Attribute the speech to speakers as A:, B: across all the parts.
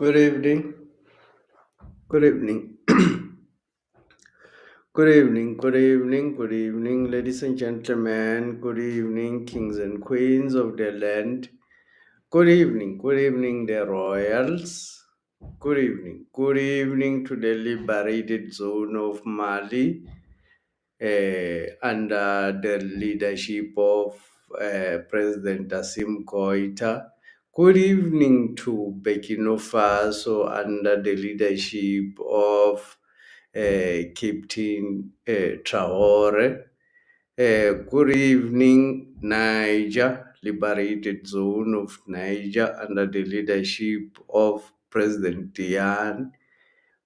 A: Good evening. Good evening. Good evening. Good evening. Good evening, ladies and gentlemen. Good evening, kings and queens of the land. Good evening. Good evening, the royals. Good evening. Good evening to the liberated zone of Mali under the leadership of President Assimi Goïta. Good evening to Burkina Faso under the leadership of Captain Traore. Good evening, Niger, liberated zone of Niger under the leadership of President Diane.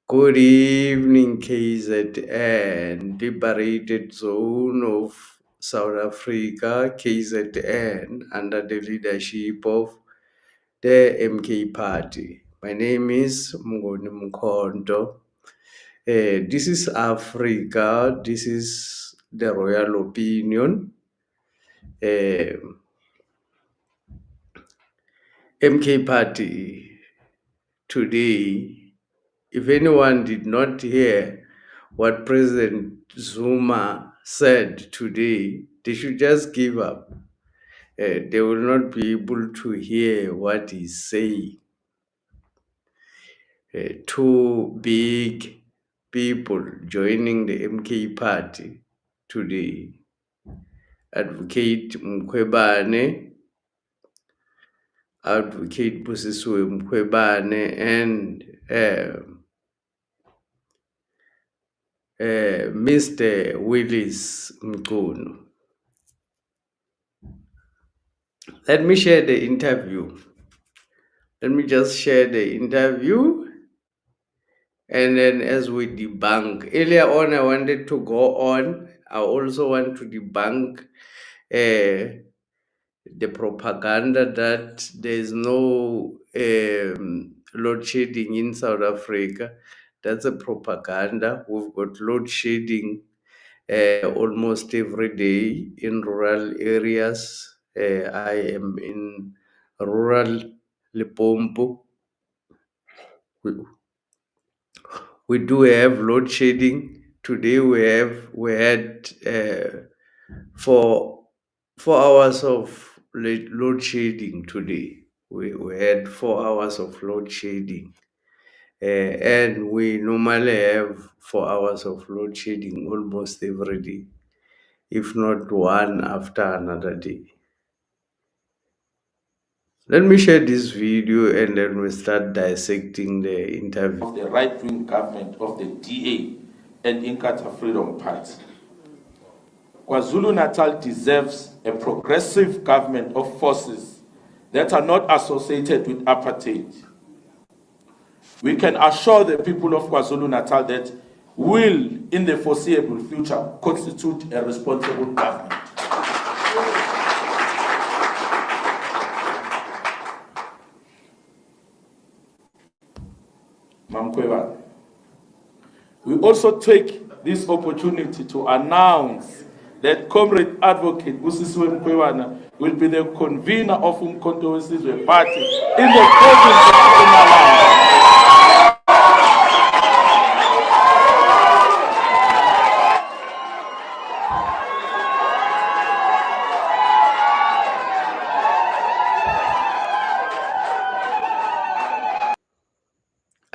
A: Good evening, KZN, liberated zone of South Africa, KZN, under the leadership of the MK Party. My name is Mngoni Mkhonto. This is Africa. This is the royal opinion. MK Party today. If anyone did not hear what President Zuma said today, they should just give up. They will not be able to hear what he's saying. Two big people joining the MK Party today. Advocate Mkhwebane, Advocate Busisiwe Mkhwebane, and Mr. Willies Mchunu. Let me share the interview. Let me just share the interview, and then as we debunk. Earlier on, I wanted to go on. I also want to debunk the propaganda that there is no load shedding in South Africa. That's a propaganda. We've got load shedding almost every day in rural areas. I am in rural Limpopo. We do have load shedding. Today we had 4 hours of load shedding today. We had 4 hours of load shedding. And we normally have 4 hours of load shedding almost every day, if not one after another day. Let me share this video and then we start dissecting the interview.
B: Of the right-wing government of the DA and Inkatha Freedom Party. KwaZulu-Natal deserves a progressive government of forces that are not associated with apartheid. We can assure the people of KwaZulu-Natal that will, in the foreseeable future, constitute a responsible government. Mkhwebane. We also take this opportunity to announce that Comrade Advocate Busisiwe Mkhwebane will be the convener of Mkhonto Party in the province of Mpumalanga.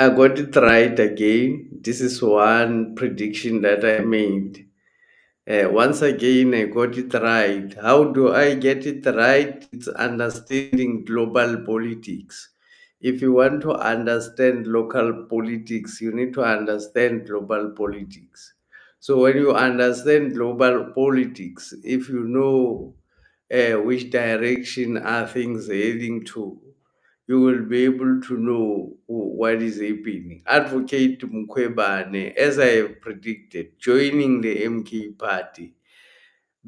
A: I got it right again. This is one prediction that I made. Once again, I got it right. How do I get it right? It's understanding global politics. If you want to understand local politics, you need to understand global politics. So when you understand global politics, if you know which direction are things heading to, you will be able to know what is happening. Advocate Mkhwebane, as I have predicted, joining the MK Party,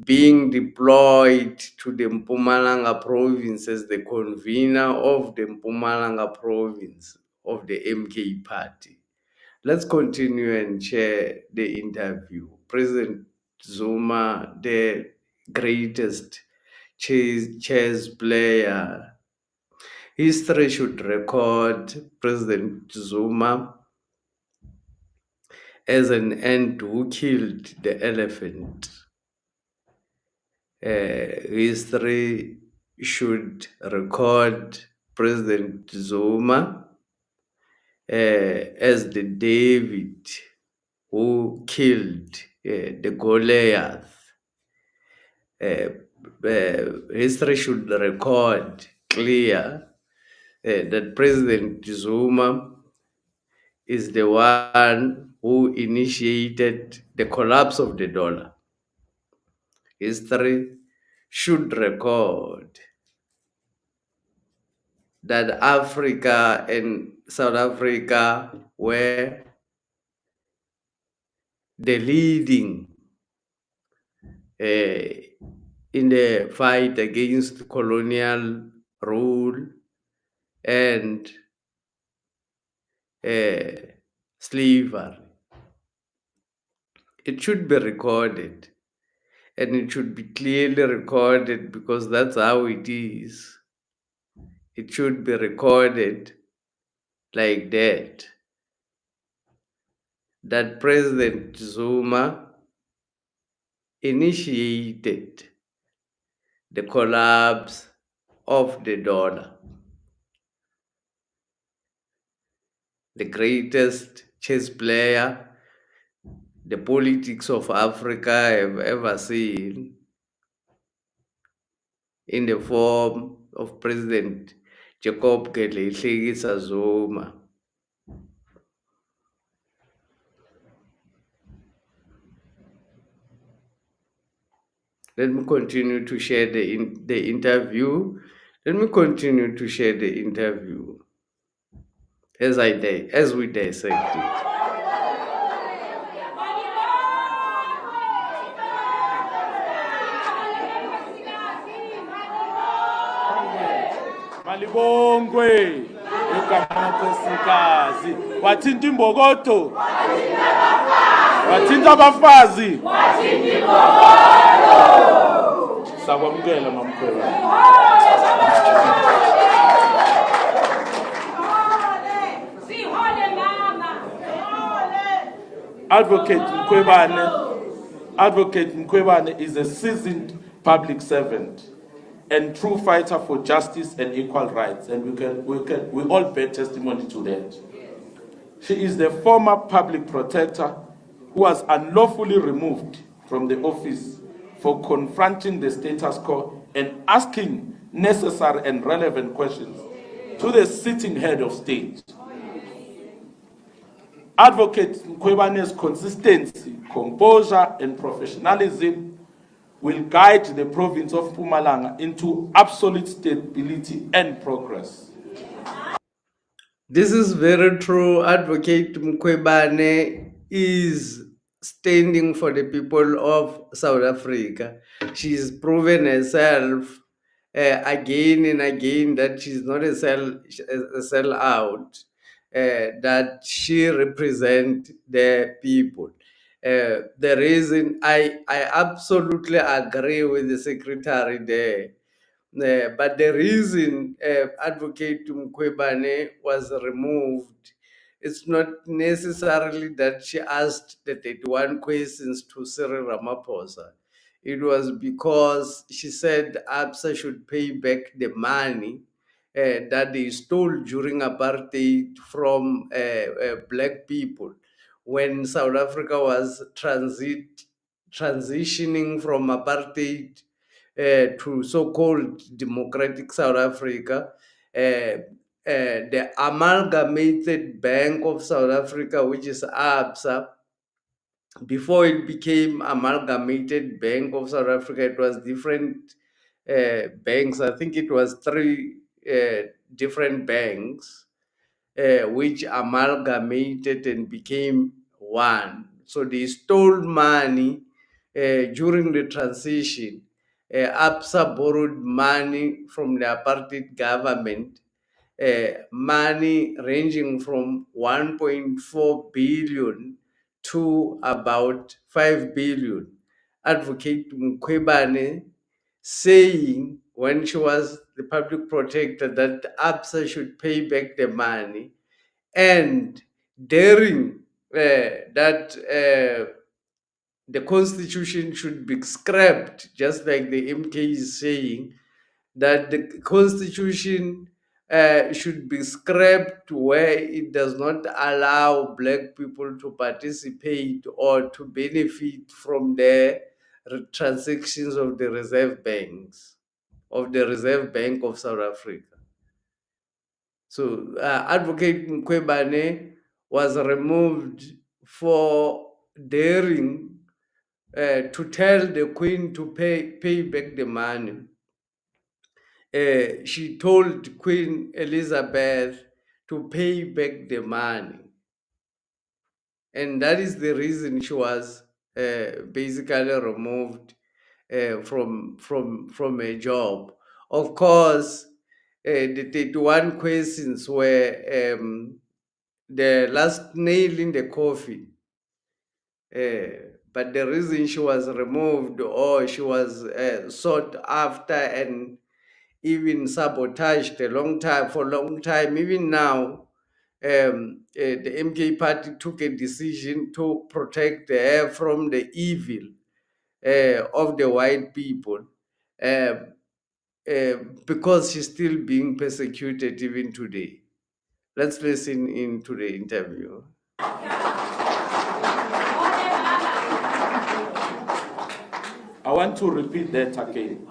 A: being deployed to the Mpumalanga province as the convener of the Mpumalanga province of the MK Party. Let's continue and share the interview. President Zuma, the greatest chess player History should record President Zuma as an ant who killed the elephant. History should record President Zuma as the David who killed the Goliath. History should record clear that President Zuma is the one who initiated the collapse of the dollar. History should record that Africa and South Africa were the leading in the fight against colonial rule and slavery. It should be recorded, and it should be clearly recorded because that's how it is. It should be recorded like that. That President Zuma initiated the collapse of the dollar. The greatest chess player the politics of Africa have ever seen, in the form of President Jacob Zuma. Let me continue to share the interview. Let me continue to share the interview as we dissect it.
B: Malibongwe, ukamakosikazi, wathinta imbokodo, wathinta abafazi, sakwamukela Mkhwebane. Advocate Mkhwebane is a seasoned public servant and true fighter for justice and equal rights, and we all bear testimony to that. She is the former public protector who was unlawfully removed from the office for confronting the status quo and asking necessary and relevant questions to the sitting head of state. Advocate Mkhwebane's consistency, composure, and professionalism will guide the province of Mpumalanga into absolute stability and progress.
A: This is very true. Advocate Mkhwebane is standing for the people of South Africa. She's proven herself again and again that she's not a sellout, that she represents the people. The reason I absolutely agree with the secretary there. But the reason Advocate Mkhwebane was removed, it's not necessarily that she asked the 31 questions to Cyril Ramaphosa. It was because she said ABSA should pay back the money that they stole during apartheid from black people when South Africa was transitioning from apartheid to so-called democratic South Africa. The Amalgamated Bank of South Africa, which is ABSA, before it became Amalgamated Bank of South Africa, it was different banks. I think it was three different banks which amalgamated and became one. So they stole money during the transition. ABSA borrowed money from the apartheid government, money ranging from 1.4 billion to about 5 billion. Advocate Mkhwebane saying when she was the public protector, that ABSA should pay back the money, and daring that the constitution should be scrapped, just like the MK is saying, that the constitution should be scrapped where it does not allow black people to participate or to benefit from the transactions of the reserve banks, of the Reserve Bank of South Africa. So Advocate Mkhwebane was removed for daring to tell the Queen to pay back the money. She told Queen Elizabeth to pay back the money. And that is the reason she was basically removed from a job. Of course, the 31 questions were the last nail in the coffin. But the reason she was removed, or she was sought after and even sabotaged for a long time, even now, the MK party took a decision to protect her from the evil of the white people, because she's still being persecuted even today. Let's listen into the interview.
B: I want to repeat that again.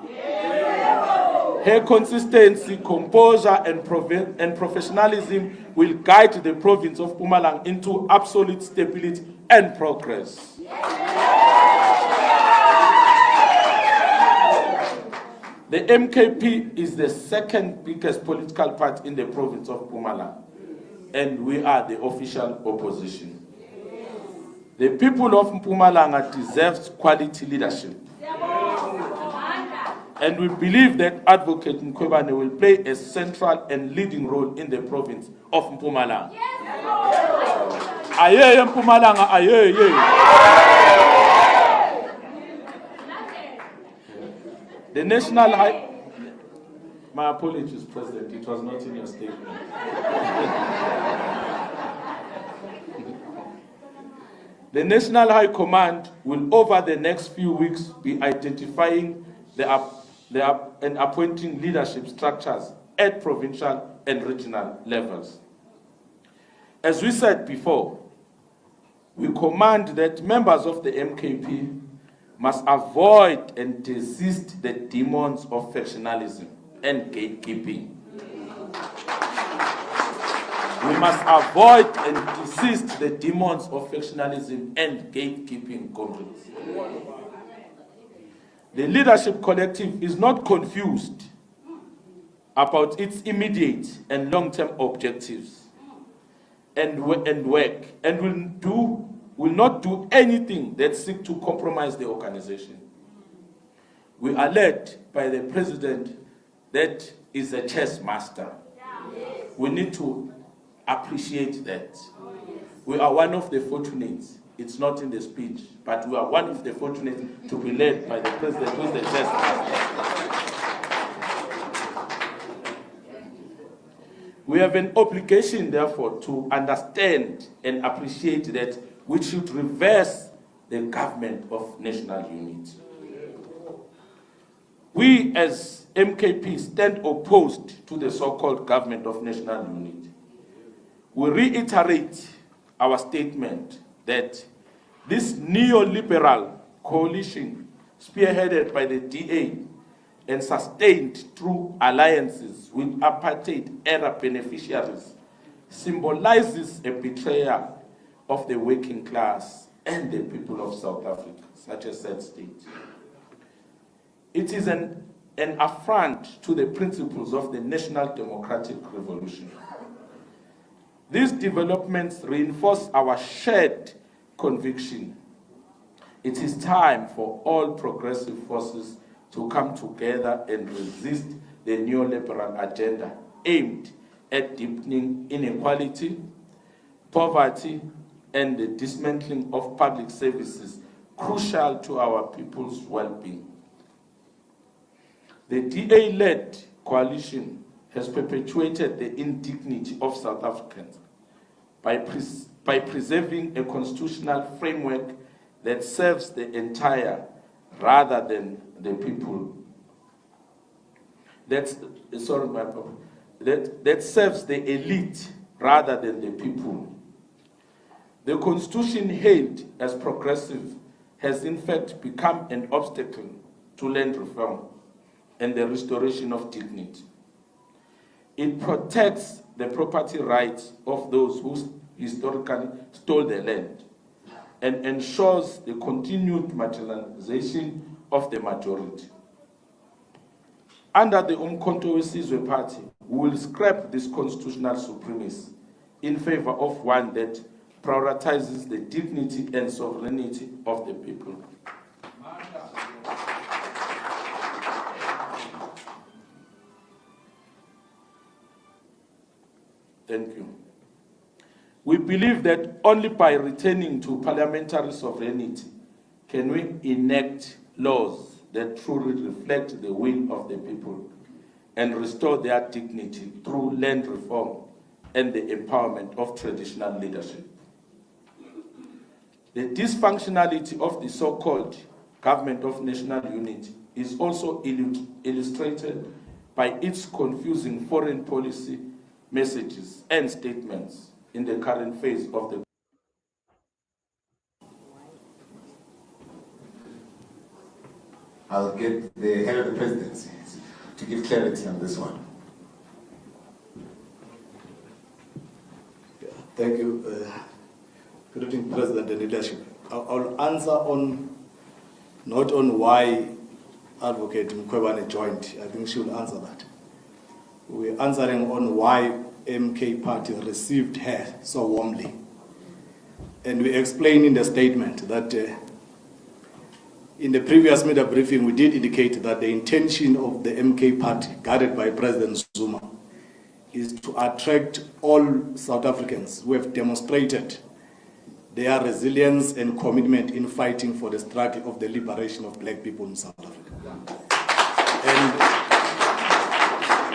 B: Her consistency, composure, and professionalism will guide the province of Mpumalanga into absolute stability and progress. The MKP is the second biggest political party in the province of Mpumalanga, and we are the official opposition. The people of Mpumalanga deserve quality leadership. And we believe that Advocate Mkhwebane will play a central and leading role in the province of Mpumalanga. Aye, Mpumalanga, aye. The National High... My apologies, President, it was not in your statement. The National High Command will, over the next few weeks, be identifying and appointing leadership structures at provincial and regional levels. As we said before, we command that members of the MKP must avoid and resist the demons of factionalism and gatekeeping. We must avoid and resist the demons of factionalism and gatekeeping, comrades. The leadership collective is not confused about its immediate and long-term objectives and work, and will not do anything that seeks to compromise the organization. We are led by the president that is a chess master. We need to appreciate that. We are one of the fortunates. It's not in the speech, but we are one of the fortunate to be led by the president who is the chess master. We have an obligation, therefore, to understand and appreciate that we should reverse the government of national unity. We, as MKP, stand opposed to the so-called government of national unity. We reiterate our statement that this neoliberal coalition, spearheaded by the DA and sustained through alliances with apartheid-era beneficiaries, symbolizes a betrayal of the working class and the people of South Africa, such a sad state. It is an affront to the principles of the National Democratic Revolution. These developments reinforce our shared conviction. It is time for all progressive forces to come together and resist the neoliberal agenda aimed at deepening inequality, poverty, and the dismantling of public services crucial to our people's well-being. The DA-led coalition has perpetuated the indignity of South Africans by preserving a constitutional framework that serves the entire rather than the people. That serves the elite rather than the people. The constitution hailed as progressive has in fact become an obstacle to land reform and the restoration of dignity. It protects the property rights of those who historically stole the land and ensures the continued marginalization of the majority. Under the Mkhonto Wesizwe Party, we will scrap this constitutional supremacy in favor of one that prioritizes the dignity and sovereignty of the people. Thank you. We believe that only by returning to parliamentary sovereignty can we enact laws that truly reflect the will of the people and restore their dignity through land reform and the empowerment of traditional leadership. The dysfunctionality of the so-called government of national unity is also illustrated by its confusing foreign policy messages and statements in the current phase of the
C: I'll get the head of the presidency to give clarity on this one.
D: Thank you, good evening, President and leadership. I'll answer not on why Advocate Mkhwebane joined. I think she will answer that. We're answering on why MK Party received her so warmly. And we explained in the statement that in the previous media briefing, we did indicate that the intention of the MK Party, guided by President Zuma, is to attract all South Africans who have demonstrated their resilience and commitment in fighting for the struggle of the liberation of black people in South Africa. And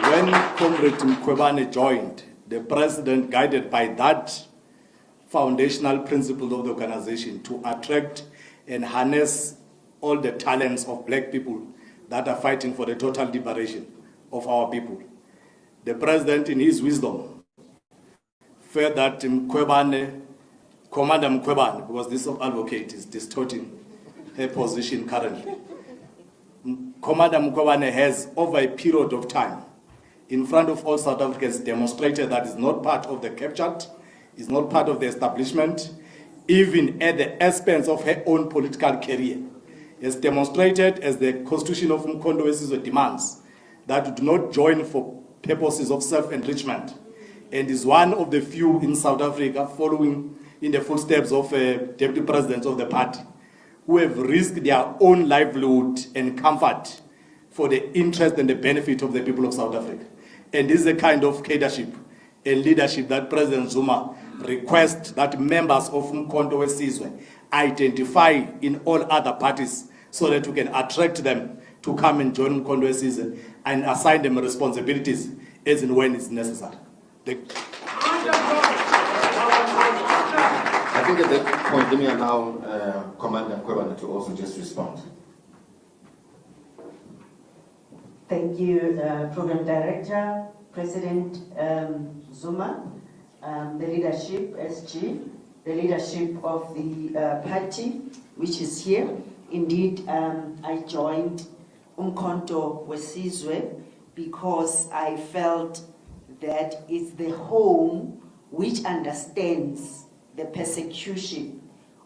D: when Comrade Mkhwebane joined, the President, guided by that foundational principle of the organization to attract and harness all the talents of black people that are fighting for the total liberation of our people. The President, in his wisdom, felt that Mkhwebane, Commander Mkhwebane, because this advocate is distorting her position currently. Commander Mkhwebane has, over a period of time, in front of all South Africans, demonstrated that is not part of the captured, is not part of the establishment, even at the expense of her own political career. Has demonstrated, as the Constitution of Mkhonto Wesizwe demands, that do not join for purposes of self-enrichment, and is one of the few in South Africa following in the footsteps of deputy presidents of the party, who have risked their own livelihood and comfort for the interest and the benefit of the people of South Africa. And this is the kind of leadership and leadership that President Zuma requests that members of Mkhonto Wesizwe identify in all other parties so that we can attract them to come and join Mkhonto Wesizwe and assign them responsibilities as and when it's necessary.
C: I think at that point, let me allow Commander Mkhwebane to also just respond.
E: Thank you, Program Director, President Zuma, the leadership, SG, the leadership of the party, which is here. Indeed, I joined Mkhonto Wesizwe because I felt that it's the home which understands the persecution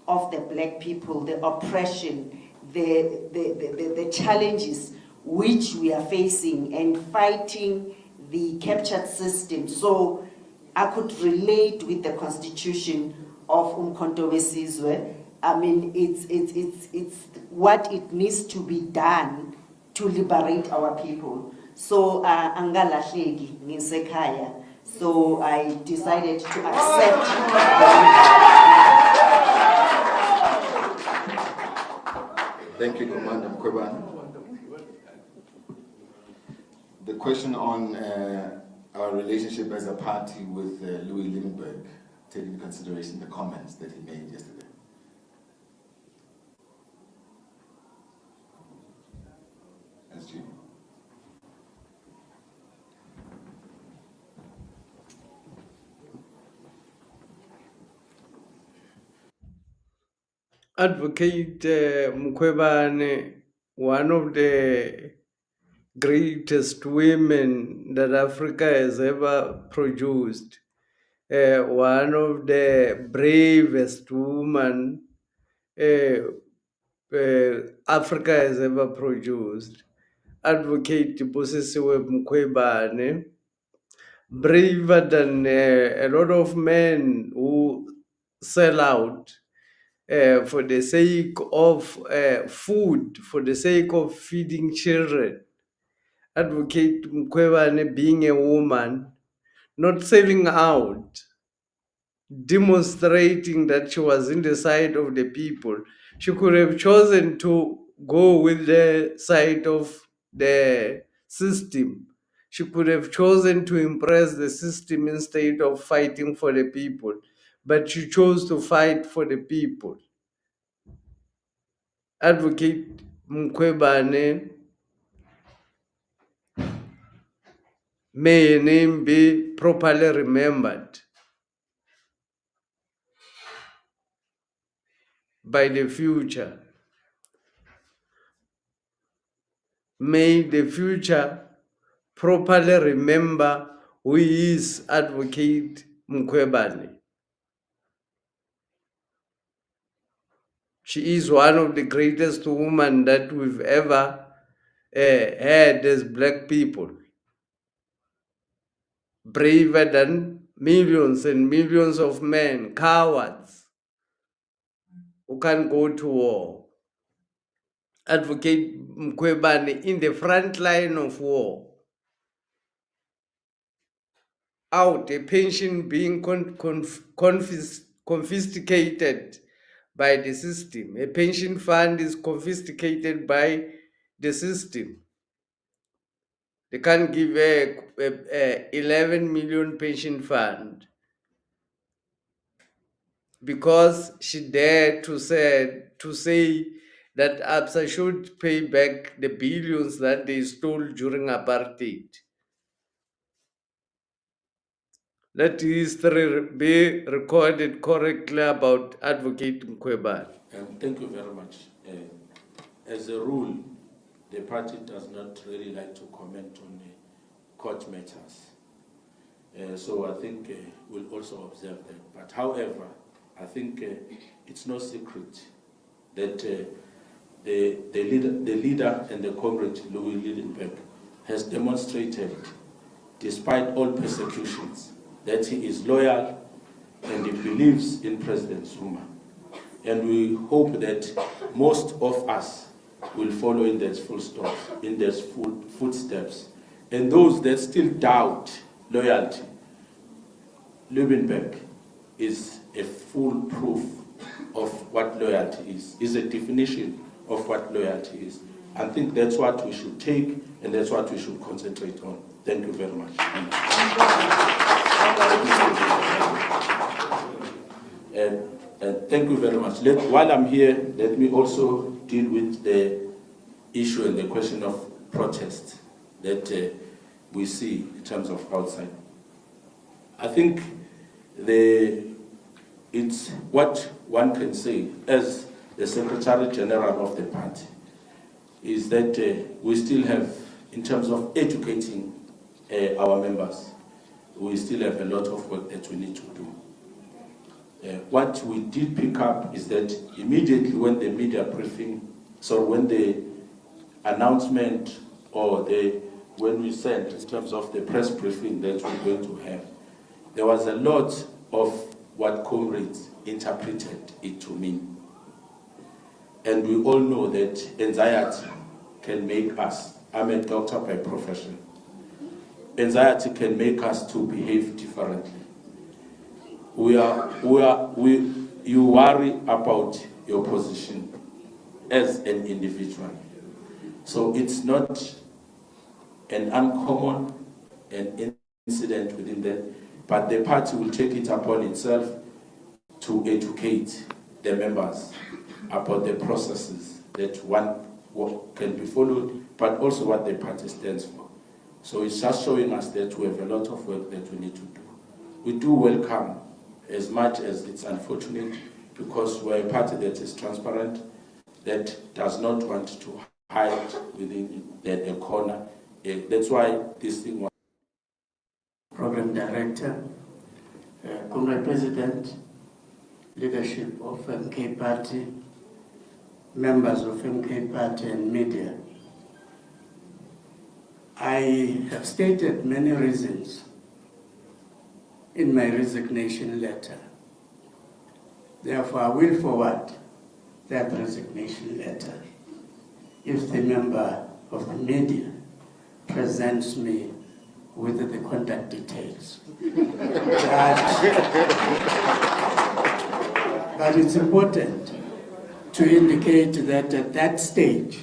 E: of the black people, the oppression, the challenges which we are facing and fighting the captured system. So I could relate with the constitution of Mkhonto Wesizwe. I mean, it's what it needs to be done to liberate our people. So angalahleki ngisekhaya. So I decided to accept.
C: Thank you, Commander Mkhwebane. question on our relationship as a party with Louis Liebenberg, taking into consideration the comments that he made yesterday. SG.
A: Advocate Mkhwebane, one of the greatest women that Africa has ever produced, one of the bravest women Africa has ever produced. Advocate Busisiwe Mkhwebane, braver than a lot of men who sell out for the sake of food, for the sake of feeding children. Advocate Mkhwebane being a woman, not selling out, demonstrating that she was in the side of the people. She could have chosen to go with the side of the system. She could have chosen to impress the system instead of fighting for the people. But she chose to fight for the people. Advocate Mkhwebane, may her name be properly remembered by the future. May the future properly remember who is Advocate Mkhwebane. She is one of the greatest women that we've ever had as black people. Braver than millions and millions of men, cowards, who can't go to war. Advocate Mkhwebane in the front line of war. Out, a pension being confiscated by the system. A pension fund is confiscated by the system. They can't give a 11 million pension fund because she dared to say that ABSA should pay back the billions that they stole during apartheid. Let history be recorded correctly about Advocate Mkhwebane.
B: Thank you very much. As a rule, the party does not really like to comment on court matters. So I think we'll also observe that. But however, I think it's no secret that the leader and the comrade, Louis Liebenberg, has demonstrated, despite all persecutions, that he is loyal and he believes in President Zuma. And we hope that most of us will follow in their footsteps. And those that still doubt loyalty, Liebenberg is a full proof of what loyalty is a definition of what loyalty is. I think that's what we should take and that's what we should concentrate on. Thank you very much. And thank you very much. While I'm here, let me also deal with the issue and the question of protest that we see in terms of outside. I think it's what one can say as the Secretary General of the party is that we still have, in terms of educating our members, we still have a lot of work that we need to do. What we did pick up is that immediately when the media briefing, so when the announcement or when we sent in terms of the press briefing that we're going to have, there was a lot of what comrades interpreted it to mean. And we all know that anxiety can make us, I'm a doctor by profession, anxiety can make us to behave differently. You worry about your position as an individual. So it's not an uncommon incident within that, but the party will take it upon itself to educate the members about the processes that what can be followed, but also what the party stands for. So it's just showing us that we have a lot of work that we need to do. We do welcome, as much as it's unfortunate, because we're a party that is transparent, that does not want to hide within a corner. That's why this thing was.
F: Program Director, Comrade President, leadership of MK Party, members of MK Party and media. I have stated many reasons in my resignation letter. Therefore, I will forward that resignation letter if the member of the media presents me with the contact details. But it's important to indicate that at that stage,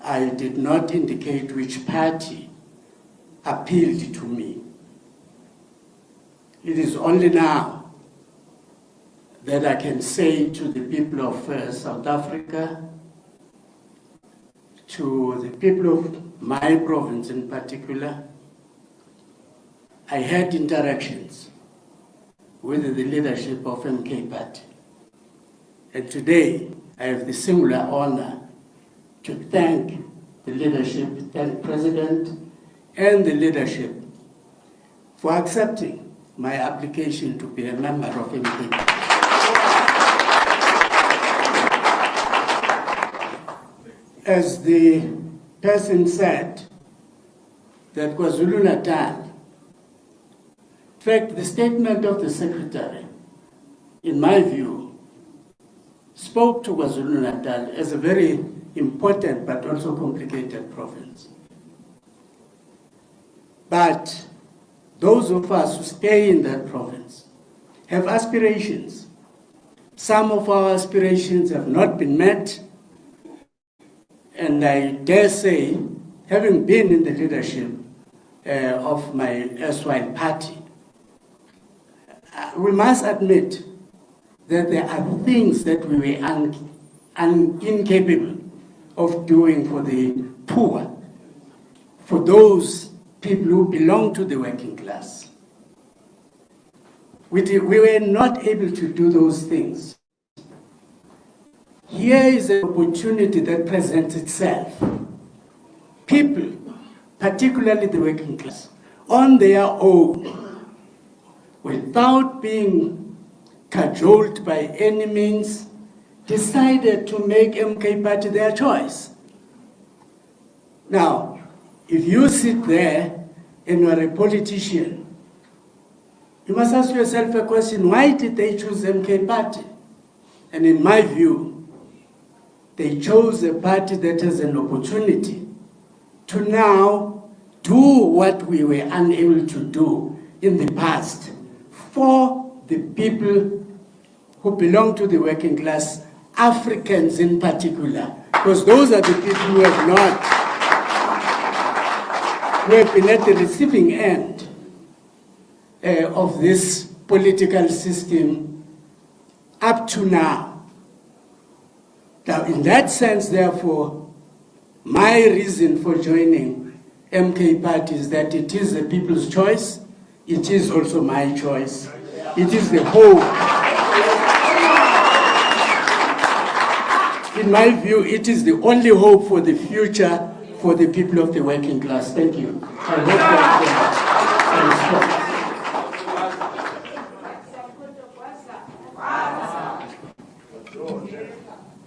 F: I did not indicate which party appealed to me. It is only now that I can say to the people of South Africa, to the people of my province in particular, I had interactions with the leadership of MK Party. And today, I have the singular honor to thank the leadership, thank President and the leadership for accepting my application to be a member of MK Party. As the person said, that KwaZulu-Natal, in fact, the statement of the Secretary, in my view, spoke to KwaZulu-Natal as a very important but also complicated province. But those of us who stay in that province have aspirations. Some of our aspirations have not been met, and I dare say, having been in the leadership of my erstwhile party, we must admit that there are things that we were incapable of doing for the poor, for those people who belong to the working class. We were not able to do those things. Here is an opportunity that presents itself. People, particularly the working class, on their own, without being cajoled by any means, decided to make MK Party their choice. Now, if you sit there and you are a politician, you must ask yourself a question: why did they choose MK Party? And in my view, they chose a party that has an opportunity to now do what we were unable to do in the past for the people who belong to the working class, Africans in particular, because those are the people who have been at the receiving end of this political system up to now. Now, in that sense, therefore, my reason for joining MK Party is that it is the people's choice. It is also my choice. It is the hope. In my view, it is the only hope for the future for the people of the working class. Thank you. I hope that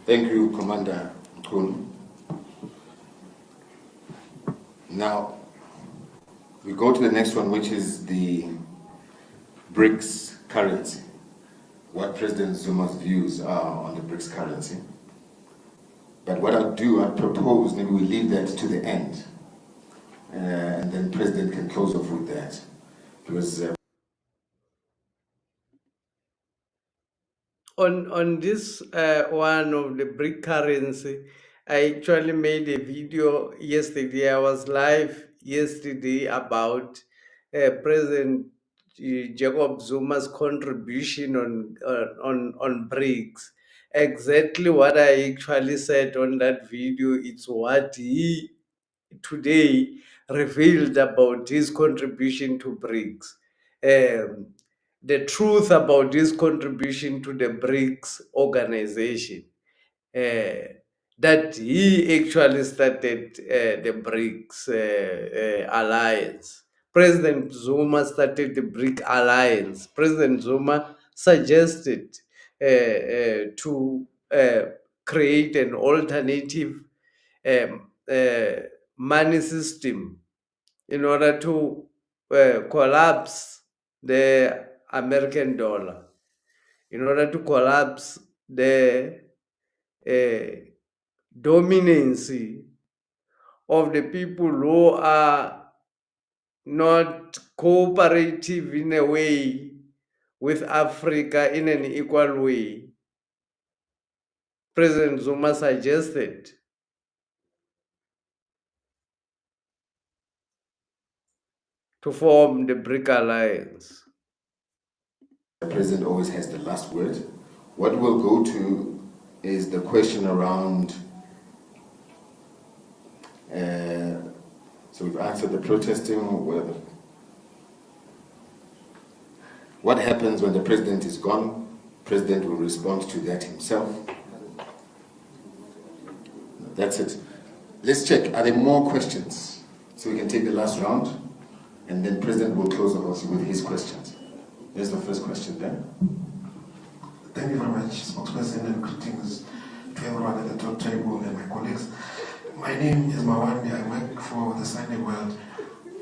C: Thank you, Commander Mchunu. Now, we go to the next one, which is the BRICS currency. What President Zuma's views are on the BRICS currency. But what I'll do, I propose maybe we leave that to the end, and then President can close off with that. Because
A: on this one of the BRIC currency, I actually made a video yesterday. I was live yesterday about President Jacob Zuma's contribution on BRICS. Exactly what I actually said on that video. It's what he today revealed about his contribution to BRICS. Um, the truth about his contribution to the BRICS organization, that he actually started the BRICS alliance. President Zuma started the BRIC alliance. President Zuma suggested to create an alternative money system in order to collapse the American dollar, in order to collapse the dominance of the people who are not cooperative in a way with Africa in an equal way. President Zuma suggested to form the BRIC alliance.
C: The president always has the last word. What we'll go to is the question around, so we've answered the protesting, what happens when the president is gone? President will respond to that himself. That's it. Let's check, are there more questions? So we can take the last round, and then President will close also with his questions. There's the first question there.
G: Thank you very much, spokesperson, and greetings to everyone at the top table and my colleagues. My name is Mawandi. I work for the Sunday World.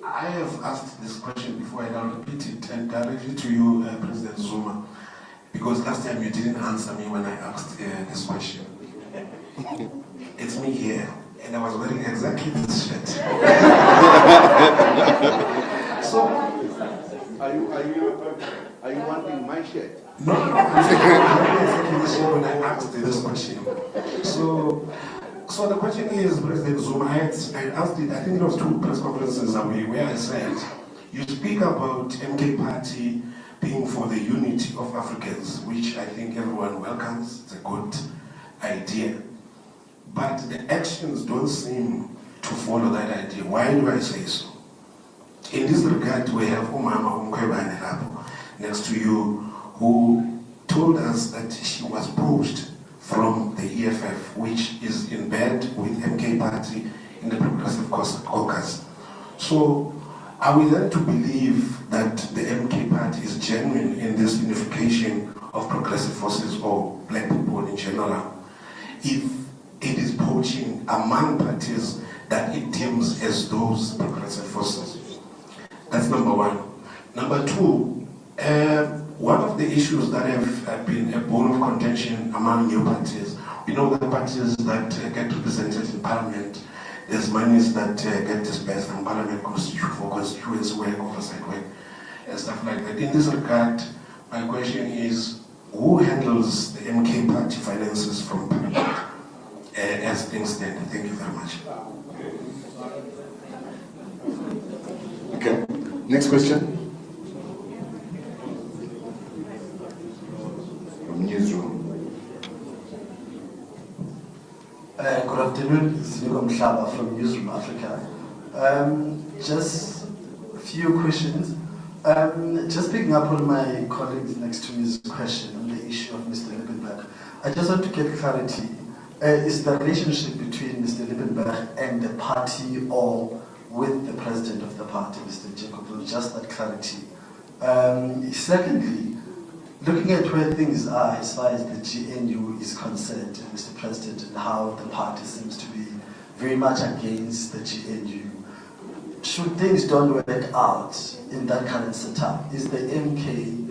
G: I have asked this question before, and I'll repeat it and directly to you, President Zuma, because last time you didn't answer me when I asked this question. It's me here, and I was wearing exactly this shirt. So,
H: are you wanting my shirt?
G: no, I'm saying exactly this shirt when I asked this question. So the question is, President Zuma, I asked it, I think it was 2 press conferences away, where I said, you speak about MK Party being for the unity of Africans, which I think everyone welcomes. It's a good idea. But the actions don't seem to follow that idea. Why do I say so? In this regard, we have Mkhwebane next to you, who told us that she was poached from the EFF, which is in bed with MK Party in the Progressive Caucus. So, are we then to believe that the MK Party is genuine in this unification of progressive forces or black people in general, if it is poaching among parties that it deems as those progressive forces? That's number one. Number two, one of the issues that have been a bone of contention among new parties, we know that parties that get represented in parliament, there's monies that get dispersed from parliament for constituency work, oversight work, and stuff like that. In this regard, my question is, who handles the MK Party finances from parliament as things stand? Thank you very much.
C: Okay, next question. Newsroom.
I: Good afternoon, it's Jacob Zuma from Newsroom Africa. Just a few questions. Just picking up on my colleague next to me's question on the issue of Mr. Liebenberg. I just want to get clarity. Is the relationship between Mr. Liebenberg and the party or with the president of the party, Mr. Jacob? Just that clarity. Secondly, looking at where things are as far as the GNU is concerned, Mr. President, and how the party seems to be very much against the GNU, should things don't work out in that current setup, is the MK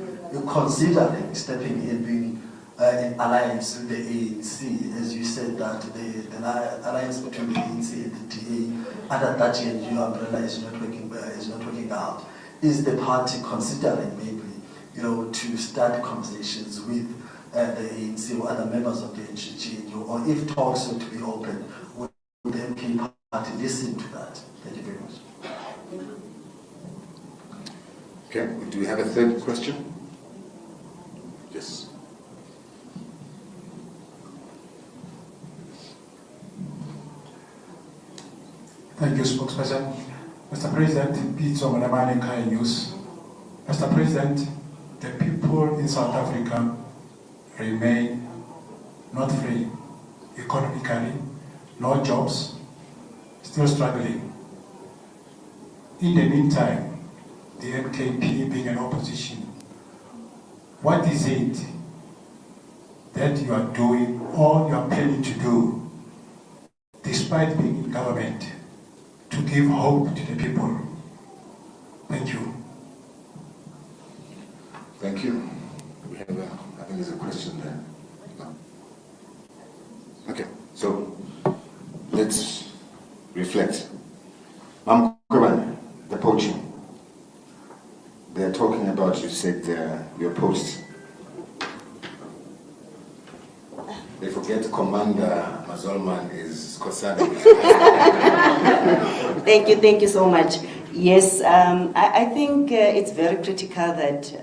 I: considering stepping in, being in alliance with the ANC, as you said that the alliance between the ANC and the DA under that GNU umbrella is not working out? Is the party considering maybe, to start conversations with the ANC or other members of the GNU, or if talks were to be open, would the MK party listen to that? Thank you very much.
C: Okay, do we have a third question? Yes.
J: Thank you, spokesperson. Mr. President, Pete Mkhwebane, Kai News. Mr. President, the people in South Africa remain not free economically, no jobs, still struggling. In the meantime, the MKP being an opposition, what is it that you are doing or you are planning to do, despite being in government, to give hope to the people? Thank you.
C: Thank you. We have I think there's a question there. No? Okay, so let's reflect. Mkhwebane, the poaching. They're talking about, you said, your post. They forget Commander Mazolman is Kosana.
E: Thank you so much. Yes, I think it's very critical that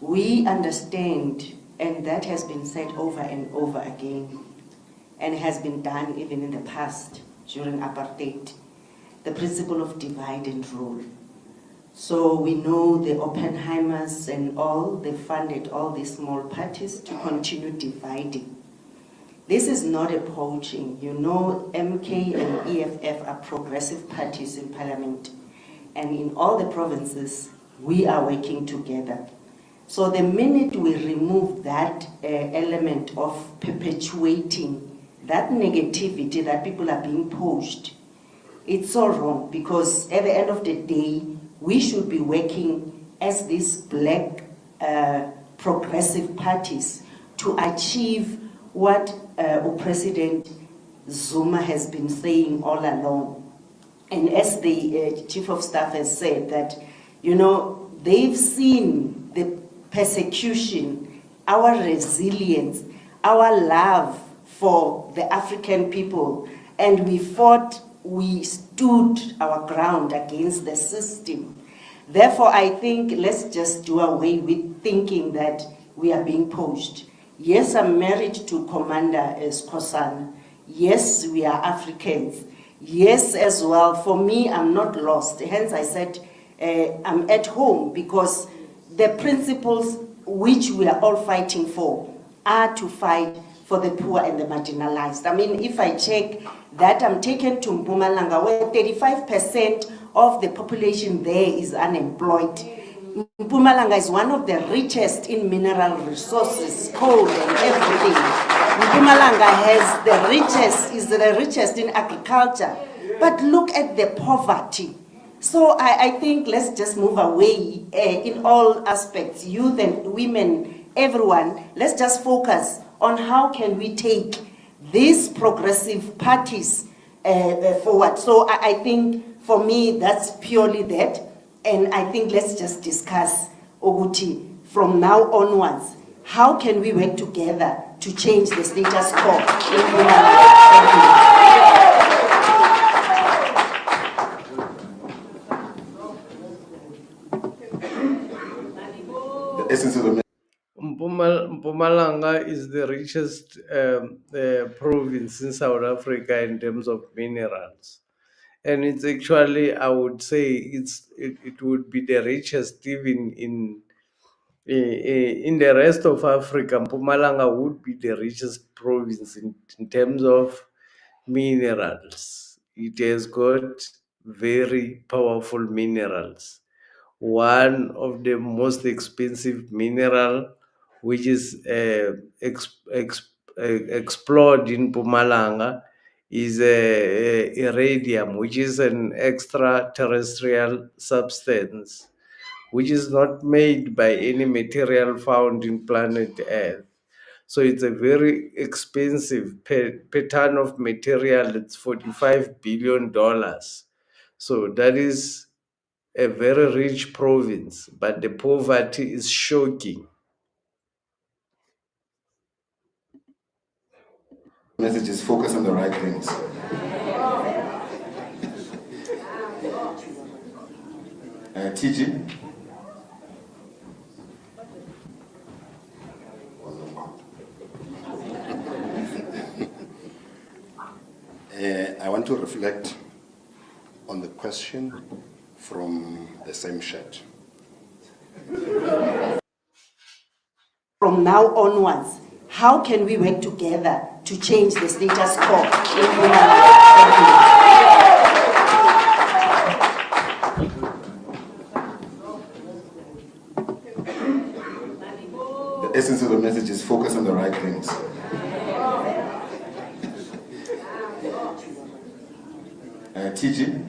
E: we understand, and that has been said over and over again, and has been done even in the past during apartheid, the principle of divide and rule. So we know the Oppenheimers and all, they funded all these small parties to continue dividing. This is not a poaching. You know, MK and EFF are progressive parties in parliament. And in all the provinces, we are working together. So the minute we remove that element of perpetuating that negativity that people are being poached, it's so wrong, because at the end of the day, we should be working as these black progressive parties to achieve what President Zuma has been saying all along. And as the Chief of Staff has said, that, you know, they've seen the persecution, our resilience, our love for the African people, and we fought, we stood our ground against the system. Therefore, I think let's just do away with thinking that we are being poached. Yes, I'm married to Commander Skosana. Yes, we are Africans. Yes, as well, for me, I'm not lost. Hence, I said I'm at home, because the principles which we are all fighting for are to fight for the poor and the marginalized. I mean, if I check that, I'm taken to Mpumalanga, where 35% of the population there is unemployed. Mpumalanga is one of the richest in mineral resources, coal and everything. Mpumalanga is the richest in agriculture. But look at the poverty. So I think let's just move away in all aspects, youth and women, everyone. Let's just focus on how can we take these progressive parties forward. So I think for me, that's purely that. And I think let's just discuss, Oguti, from now onwards, how can we work together to change the status quo in Mpumalanga?
C: The essence of the
A: Mpumalanga is the richest province in South Africa in terms of minerals. And it's actually, I would say, it would be the richest even in the rest of Africa. Mpumalanga would be the richest province in terms of minerals. It has got very powerful minerals. One of the most expensive mineral, which is explored in Mpumalanga, is iridium, which is an extraterrestrial substance, which is not made by any material found in planet Earth. So it's a very expensive per ton of material. It's $45 billion. So that is a very rich province, but the poverty is shocking.
C: Messages focus on the right things. TG.
K: I want to reflect on the question from the same shed.
E: From now onwards, how can we work together to change the status quo in Mpumalanga?
C: The essence of the message is focus on the right things. TG.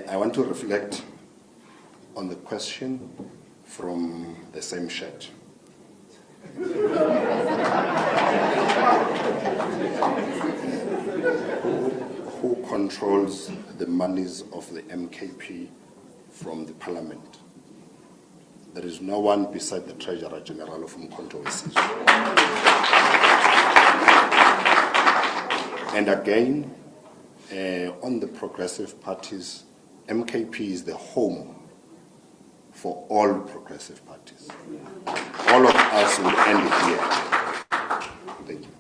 K: I want to reflect on the question from the same shed. Who controls the monies of the MKP from the parliament? There is no one beside the Treasurer General of Mkhonto. And again, on the progressive parties, MKP is the home for all progressive parties. All of us will end here. Thank you.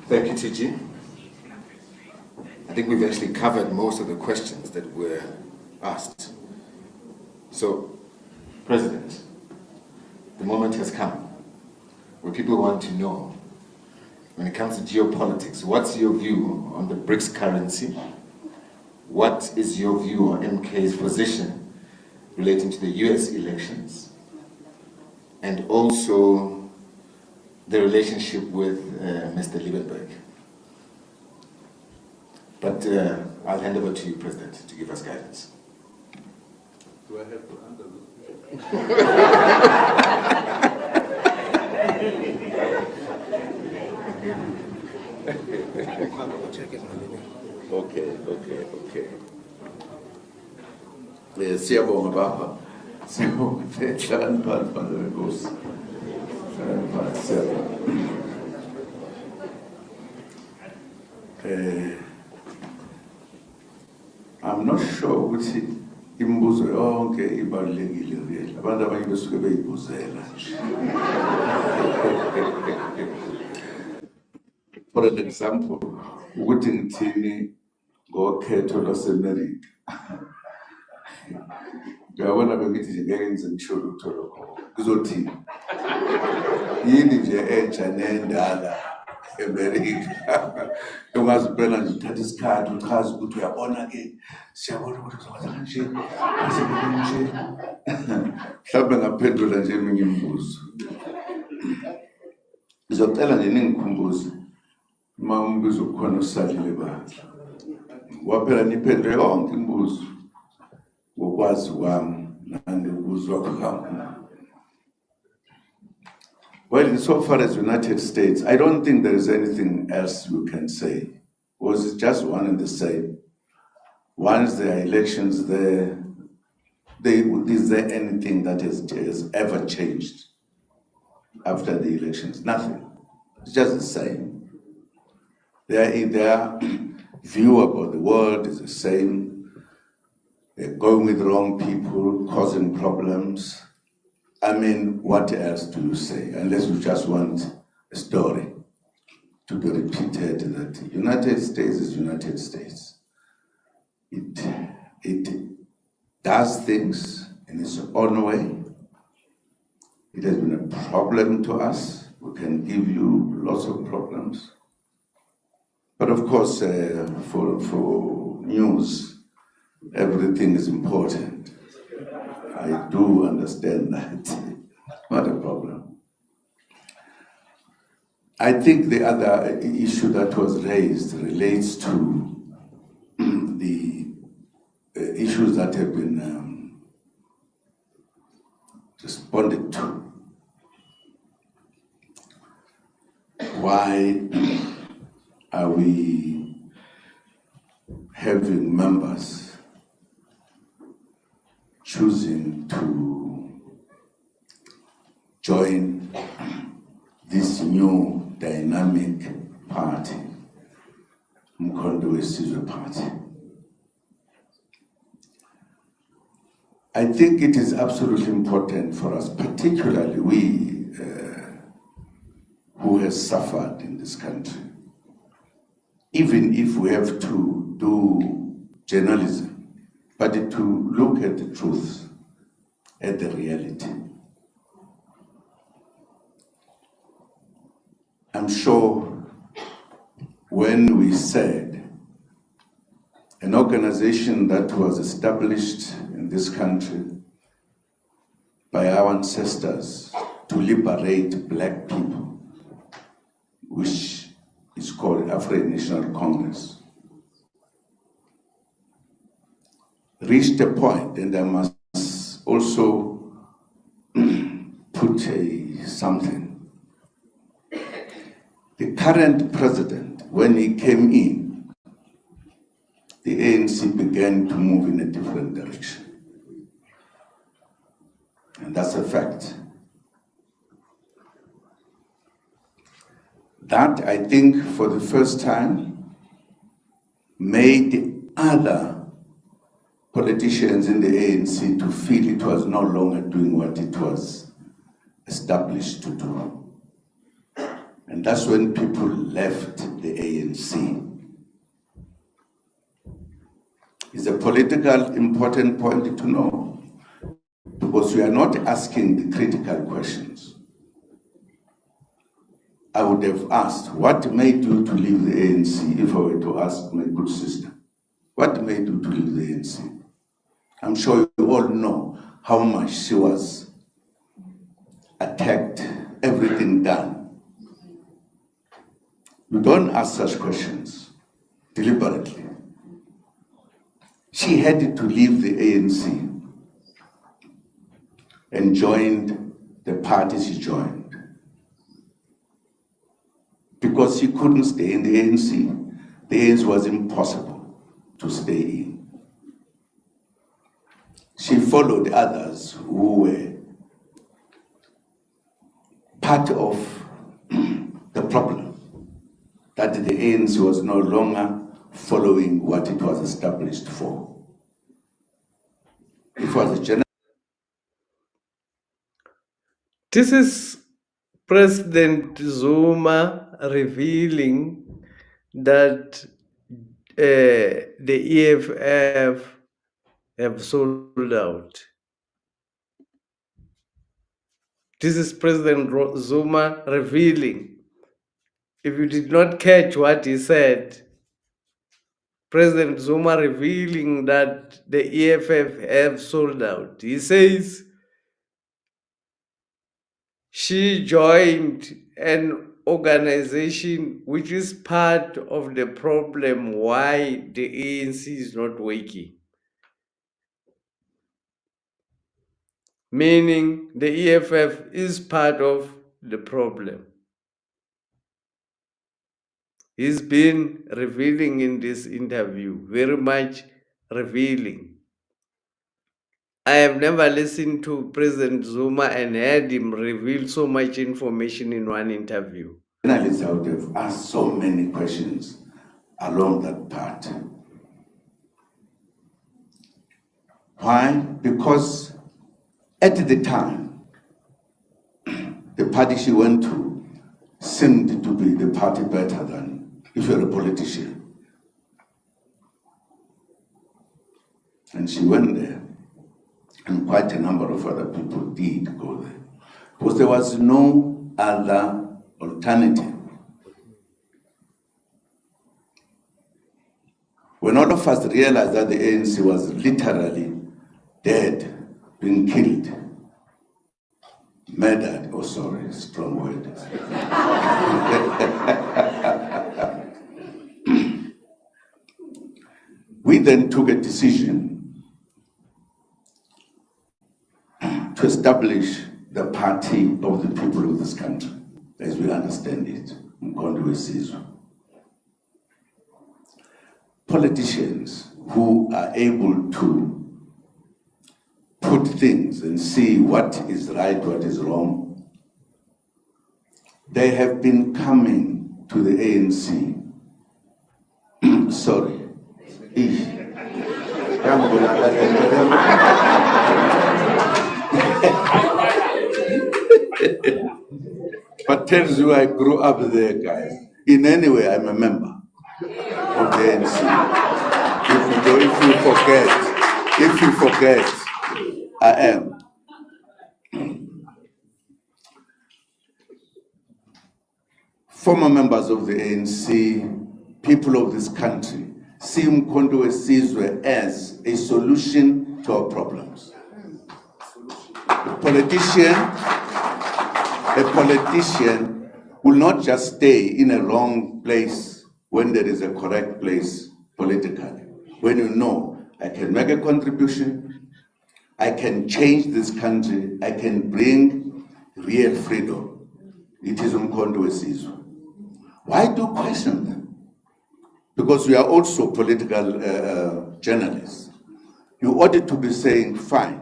C: Thank you, TG. I think we've actually covered most of the questions that were asked. So, President, the moment has come where people want to know, when it comes to geopolitics, what's your view on the BRICS currency? What is your view on MK's position relating to the US elections? And also the relationship with Mr. Liebenberg. But I'll hand over to you, President, to give us guidance.
B: Do I have to answer this? Okay. Siyabonga baba. Siyabonga enhlakaniphansi bandla lenkosi. I'm not sure ukuthi imibuzo yonke ibalulekile really. Abantu abanye besuke beyibuzela. For an example, ukuthi ngithini ngokhetho lwaseMelika. Ngiyabona bengithi nje ngeke ngize ngisho lutho lokho. Kuzothini? Yini nje entsha nendala eMelika. Ungazi phela nje uthatha isikhathi uchaza ukuthi uyabona ke siyabona ukuthi uzokwazi kanje. Nje. Mhlawumbe ngaphendula nje eminye imibuzo. Ngizocela nje ningikhumbuze uma umbuzo khona usalile bakhe. Waphela niphendule yonke imibuzo ngokwazi kwami nangokuzwa kwami. Well, so far as United States, I don't think there is anything else you can say. Was it just one and the same? Once there are elections there, is there anything that has ever changed after the elections? Nothing. It's just the same. Their view about the world is the same. They're going with the wrong people, causing problems. I mean, what else do you say? Unless you just want a story to be repeated that United States is United States. It does things in its own way. It has been a problem to us. We can give you lots of problems. But of course, for news, everything is important. I do understand that. Not a problem. I think the other issue that was raised relates to the issues that have been responded to.
L: why are we having members choosing to join this new dynamic party, Mkhonto Party. I think it is absolutely important for us, particularly we who has suffered in this country, even if we have to do journalism, but to look at the truth, at the reality. I'm sure when we said an organization that was established in this country by our ancestors to liberate black people, which is called African National Congress, reached a point, and I must also put something. The current president, when he came in, the ANC began to move in a different direction. And that's a fact. That, I think, for the first time, made other politicians in the ANC to feel it was no longer doing what it was established to do. And that's when people left the ANC. It's a political important point to know, because we are not asking the critical questions. I would have asked, what made you to leave the ANC, if I were to ask my good sister? What made you to leave the ANC? I'm sure you all know how much she was attacked, everything done. You don't ask such questions deliberately. She had to leave the ANC and joined the party she joined, because she couldn't stay in the ANC. The ANC was impossible to stay in. She followed others who were part of the problem, that the ANC was no longer following what it was established for. It was a general.
A: This is President Zuma revealing that the EFF have sold out. This is President Zuma revealing. If you did not catch what he said, President Zuma revealing that the EFF have sold out. He says she joined an organization which is part of the problem why the ANC is not working. Meaning the EFF is part of the problem. He's been revealing in this interview, very much revealing. I have never listened to President Zuma and heard him reveal so much information in one interview.
L: Journalists out there have asked so many questions along that path. Why? Because at the time, the party she went to seemed to be the party better than if you're a politician. And she went there, and quite a number of other people did go there, because there was no other alternative. When all of us realized that the ANC was literally dead, being killed, murdered, oh sorry, strong word. We then took a decision establish the party of the people of this country, as we understand it. Mkhonto wesizwe. Politicians who are able to put things and see what is right, what is wrong, they have been coming to the ANC. Sorry. But tells you I grew up there, guys. In any way, I'm a member of the ANC. If you forget, I am. Former members of the ANC, people of this country, see Mkhonto wesizwe as a solution to our problems. A politician will not just stay in a wrong place when there is a correct place politically. When you know, I can make a contribution, I can change this country, I can bring real freedom. It is Mkhonto wesizwe. Why do you question them? Because we are also political journalists. You ought to be saying, fine,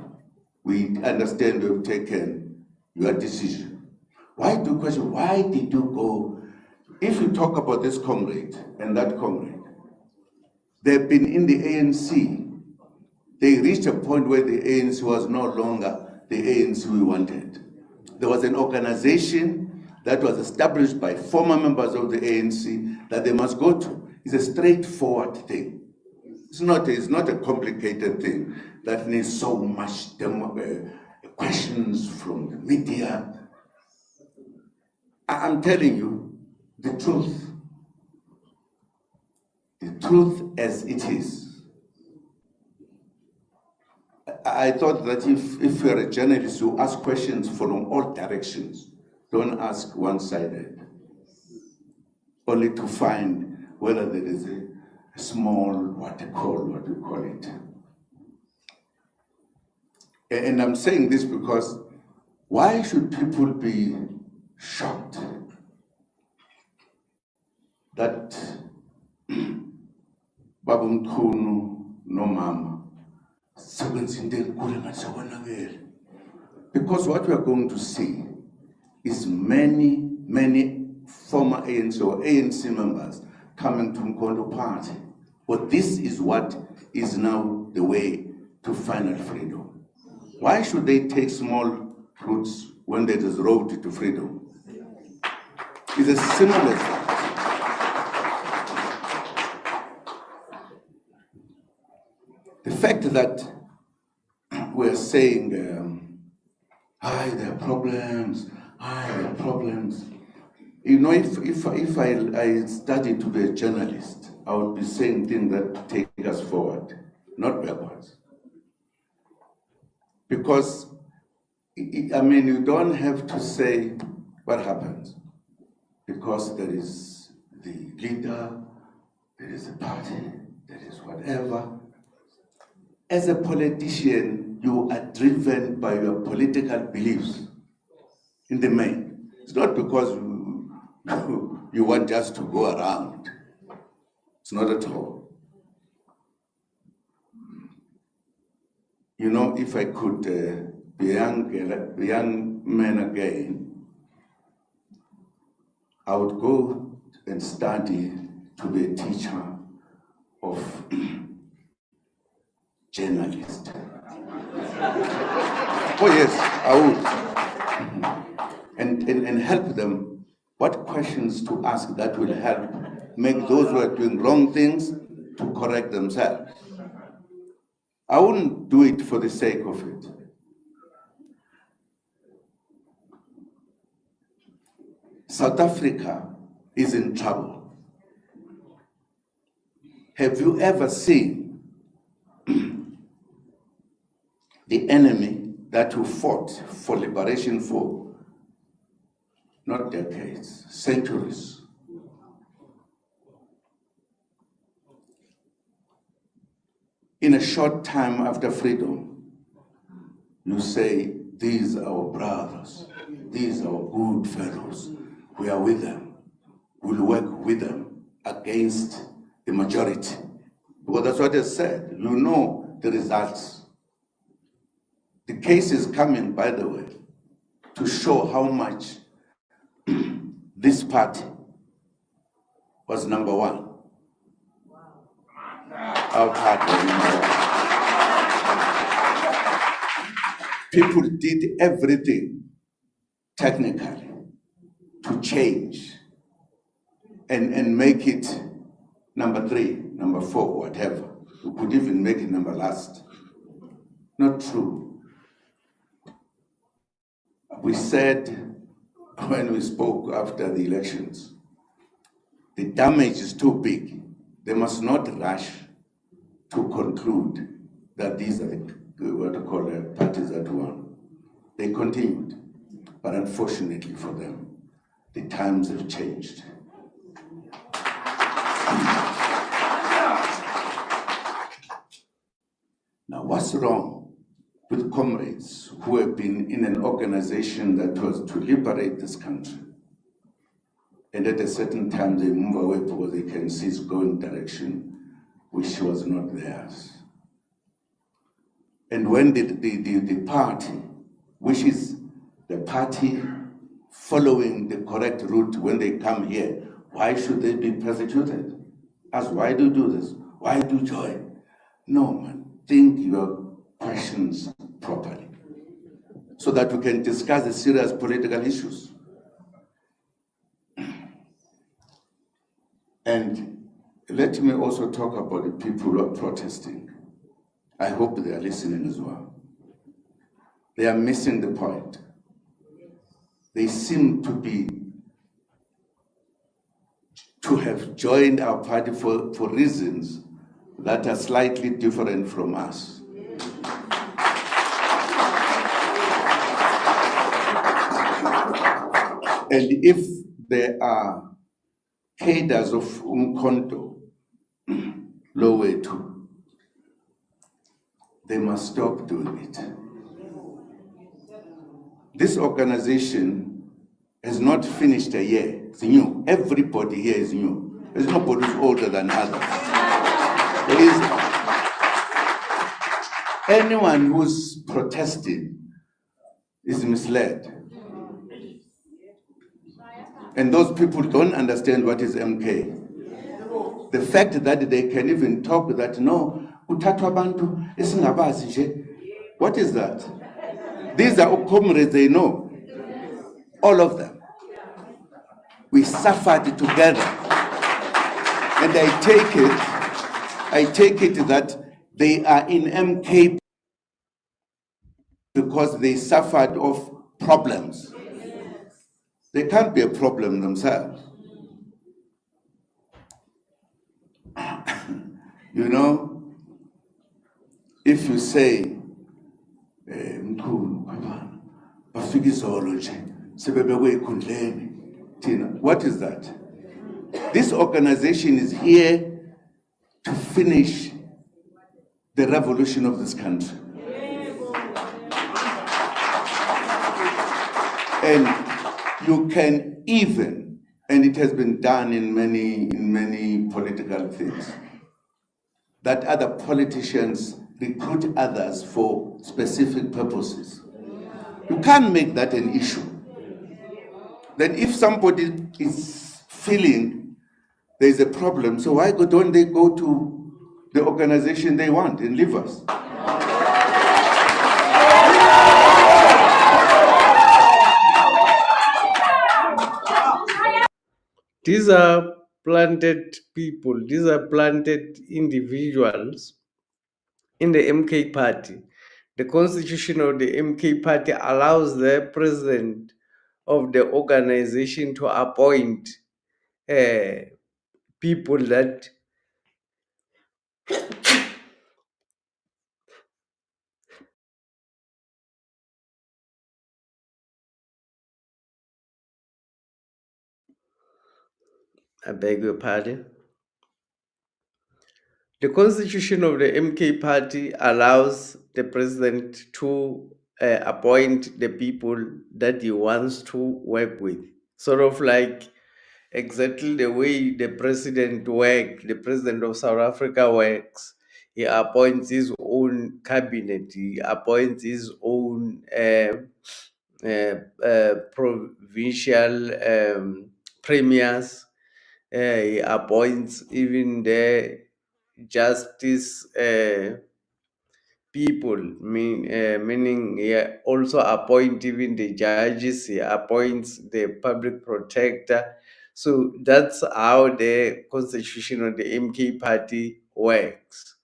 L: we understand you've taken your decision. Why do you question, why did you go? If you talk about this comrade and that comrade, they've been in the ANC. They reached a point where the ANC was no longer the ANC we wanted. There was an organization that was established by former members of the ANC that they must go to. It's a straightforward thing. It's not a complicated thing that needs so much questions from the media. I'm telling you the truth as it is. I thought that if you're a journalist, you ask questions from all directions. Don't ask one-sided, only to find whether there is a small, what you call it. And I'm saying this because why should people be shocked that Babu Mchunu no mama? Because what we are going to see is many former ANC or ANC members coming to Mkhonto party. But this is what is now the way to final freedom. Why should they take small routes when there is road to freedom? It's as simple as that. The fact that we're saying, there are problems, there are problems. You know, if I studied to be a journalist, I would be saying things that take us forward, not backwards. Because, I mean, you don't have to say what happens. Because there is the leader, there is a party, there is whatever. As a politician, you are driven by your political beliefs in the main. It's not because you want just to go around. It's not at all. You know, if I could be a young man again, I would go and study to be a teacher of journalist. Oh yes, I would. And help them what questions to ask that will help make those who are doing wrong things to correct themselves. I wouldn't do it for the sake of it. South Africa is in trouble. Have you ever seen the enemy that you fought for liberation for not decades, centuries? In a short time after freedom, you say, these are our brothers, these are our good fellows, we are with them. will work with them against the majority. Because that's what I said. You know the results. The case is coming, by the way, to show how much this party was number one. Our party was number one. People did everything technically to change and make it number 3, number 4, whatever. We could even make it number last. Not true. We said when we spoke after the elections, the damage is too big. They must not rush to conclude that these are what you call parties that won. They continued, but unfortunately for them, the times have changed. Now, what's wrong with comrades who have been in an organization that was to liberate this country, and at a certain time they move away because they can see it's going direction which was not theirs? And when the party, which is the party following the correct route, when they come here, why should they be persecuted? Ask, why do you do this? Why do you join? No, man, think your questions properly so that we can discuss the serious political issues. And let me also talk about the people who are protesting. I hope they are listening as well. They are missing the point. They seem to have joined our party for reasons that are slightly different from us. And if there are cadres of Mkhonto, Lowetu, they must stop doing it. This organization has not finished a year. It's new. Everybody here is new. There's nobody who's older than others. There is anyone who's protesting is misled. And those people don't understand what is MK. The fact that they can even talk that, no, uthathwa abantu esingabazi nje. What is that? These are comrades, they know. All of them. We suffered together. And I take it that they are in MK because they suffered of problems. They can't be a problem themselves. You know, if you say, what is that? This organization is here to finish the revolution of this country. And you can even, and it has been done in many political things, that other politicians recruit others for specific purposes. You can't make that an issue. Then if somebody is feeling there's a problem, so why don't they go to the organization they want and leave us?
A: These are planted people, these are planted individuals in the MK party. The constitution of the MK party allows the president of the organization to appoint people that I beg your pardon. The constitution of the MK party allows the president to appoint the people that he wants to work with. Sort of like exactly the way the president of South Africa works. He appoints his own cabinet. He appoints his own provincial premiers. He appoints even the justice people, meaning he also appoint even the judges. He appoints the public protector. So that's how the constitution of the MK party works.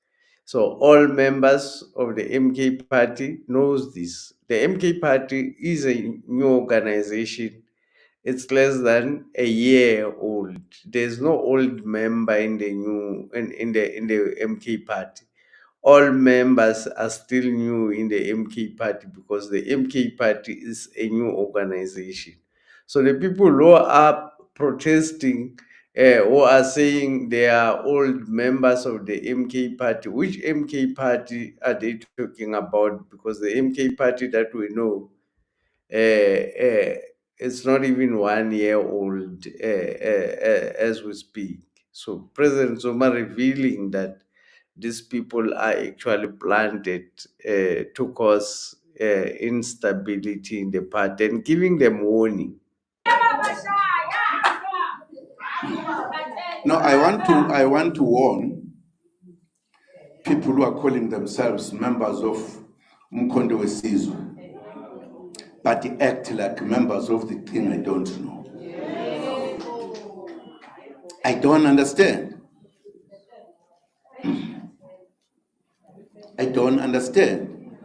A: So all members of the MK party knows this. The MK party is a new organization. It's less than a year old. There's no old member in the new in the MK party. All members are still new in the MK party because the MK party is a new organization. So the people who are protesting, who are saying they are old members of the MK party, which MK party are they talking about? Because the MK party that we know, it's not even 1 year old as we speak. So President Zuma revealing that these people are actually planted to cause instability in the party and giving them warning.
L: No, I want to warn people who are calling themselves members of Mkhonto Wesizwe, but they act like members of the thing I don't know. I don't understand. I don't understand.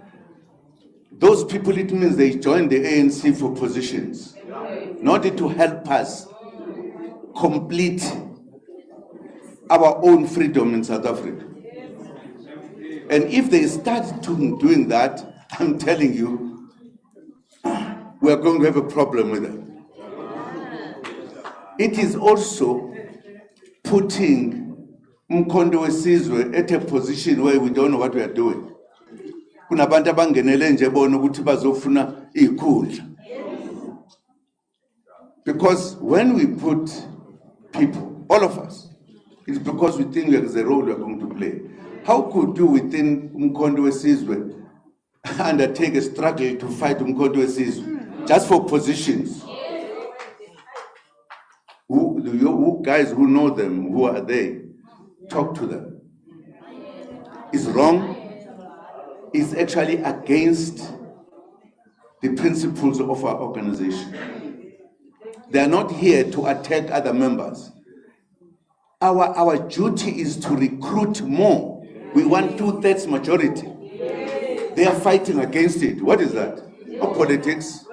L: Those people, it means they joined the ANC for positions, not to help us complete our own freedom in South Africa. And if they start doing that, I'm telling you, we are going to have a problem with it. It is also putting Mkhonto Wesizwe at a position where we don't know what we are doing. Kunabantu abangenele nje bona ukuthi bazofuna ikhundla. Because when we put people, all of us, it's because we think there is a role we are going to play. How could you within Mkhonto Wesizwe undertake a struggle to fight Mkhonto Wesizwe just for positions? Who guys who know them, who are they? Talk to them. It's wrong. It's actually against the principles of our organization. They are not here to attack other members. Our duty is to recruit more. We want 2/3 majority. They are fighting against it. What is that? Not politics.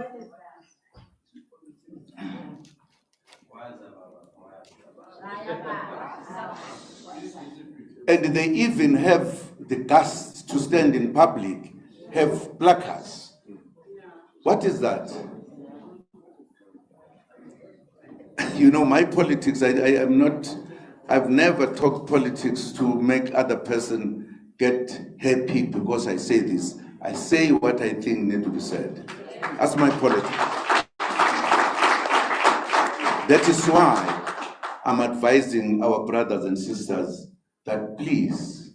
L: And they even have the guts to stand in public, have placards. What is that? You know, my politics, I've never talked politics to make other person get happy because I say this. I say what I think need to be said. That's my politics. That is why I'm advising our brothers and sisters that please,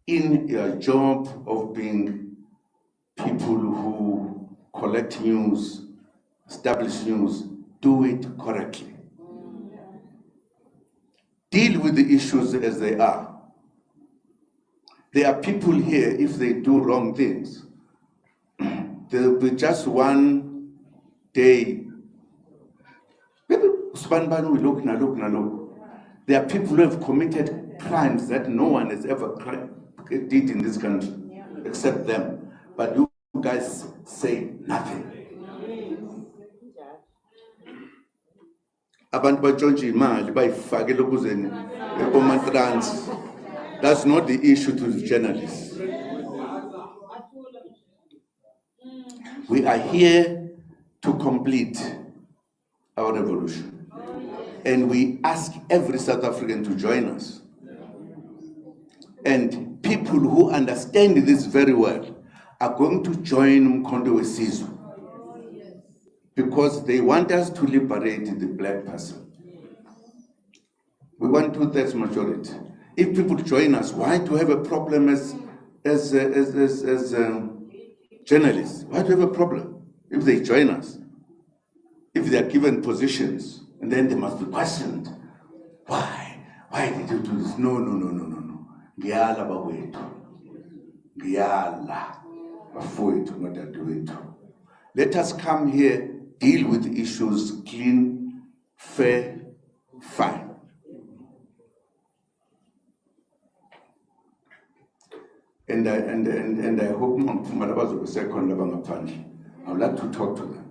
L: in your job of being people who collect news, establish news, do it correctly. Deal with the issues as they are. There are people here, if they do wrong things, there will be just one day. There are people who have committed crimes that no one has ever did in this country, except them. But you guys say nothing. Abantu batshontsha imali bayifake lokuzeni ematrans. That's not the issue to the journalists. We are here to complete our revolution. And we ask every South African to join us. And people who understand this very well are going to join Mkhonto Wesizwe because they want us to liberate the black person. want 2/3 majority. If people join us, why do we have a problem as journalists? Why do we have a problem if they join us? If they are given positions, and then they must be questioned. Why? Why did you do this? No. Ngiyala bawethu. Ngiyala bafowethu nodadewethu. Let us come here, deal with the issues clean, fair, fine. And I hope Mpumalanga will second. I would like to talk to them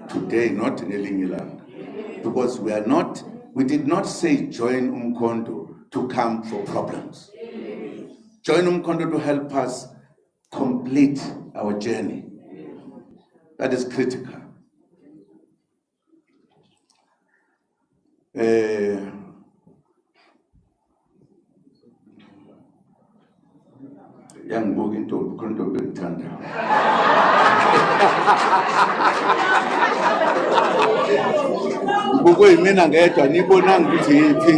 L: today, not in Elingilang, because we did not say join Mkhonto to come for problems. Join Mkhonto to help us complete our journey. That is critical. Young book into Mkhonto Bentanda. Buko imena ngedwa nibonanga ukuthi yipi,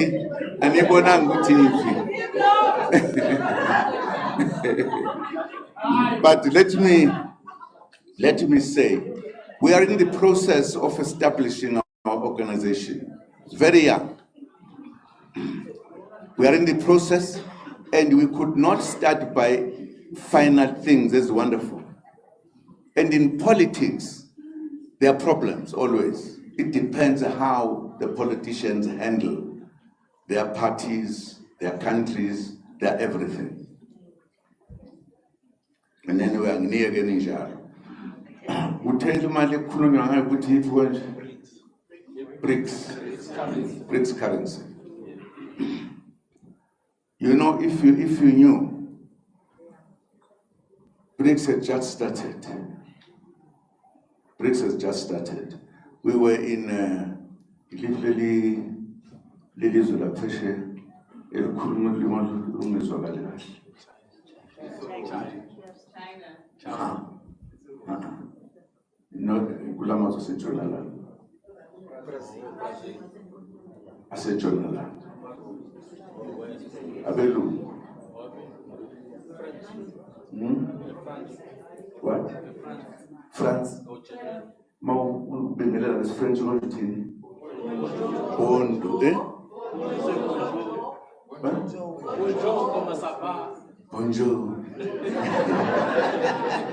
L: anibonanga ukuthi yipi. But let me say, we are in the process of establishing our organization. It's very young. We are in the process, and we could not start by final things. That's wonderful. And in politics, there are problems always. It depends how the politicians handle their parties, their countries, their everything. And then we are near getting njalo. Uthela imali ekukhulunywa ngayo ukuthi yithi konje? BRICS currency. You know, if you knew, BRICS had just started. BRICS has just started. We were in Lilizwe lapha elikhuluma ulimi olungezwakali kahle. Not Gulama Asejonaland. Asejonaland. Abelu. What? France. Mau Benela is French origin. Bondo, eh? Bonjour.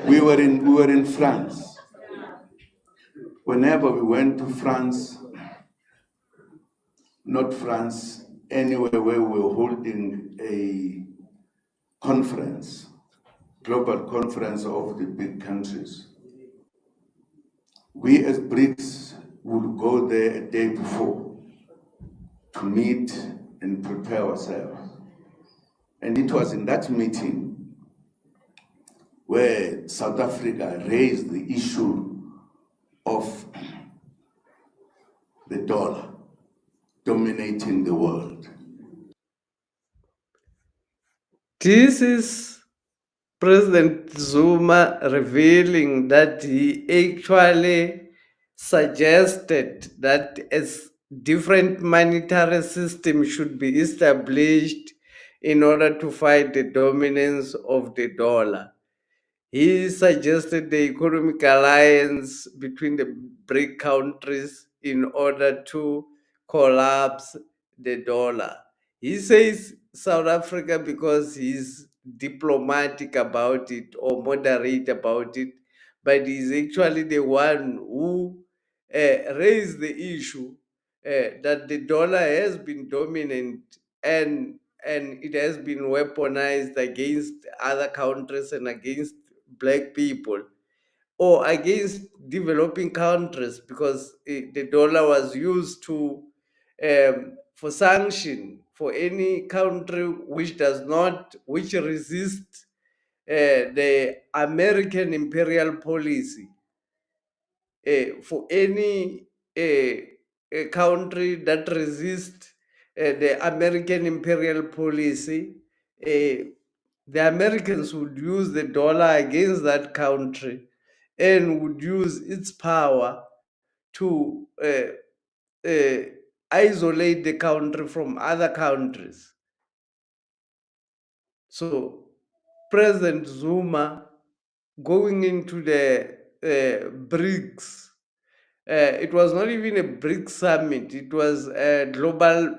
L: We were in France. Whenever we went to France, not France, anywhere where we were holding a conference, global conference of the big countries, we as BRICS would go there a day before to meet and prepare ourselves. And it was in that meeting where South Africa raised the issue of the dollar dominating the world.
A: This is President Zuma revealing that he actually suggested that a different monetary system should be established in order to fight the dominance of the dollar. He suggested the economic alliance between the BRIC countries in order to collapse the dollar. He says South Africa because he's diplomatic about it or moderate about it, but he's actually the one who raised the issue that the dollar has been dominant and it has been weaponized against other countries and against black people or against developing countries because the dollar was used to for sanction for any country which resists the American imperial policy. For any a country that resists the American imperial policy, the Americans would use the dollar against that country and would use its power to isolate the country from other countries. So President Zuma going into the BRICS, it was not even a BRICS summit, it was a global,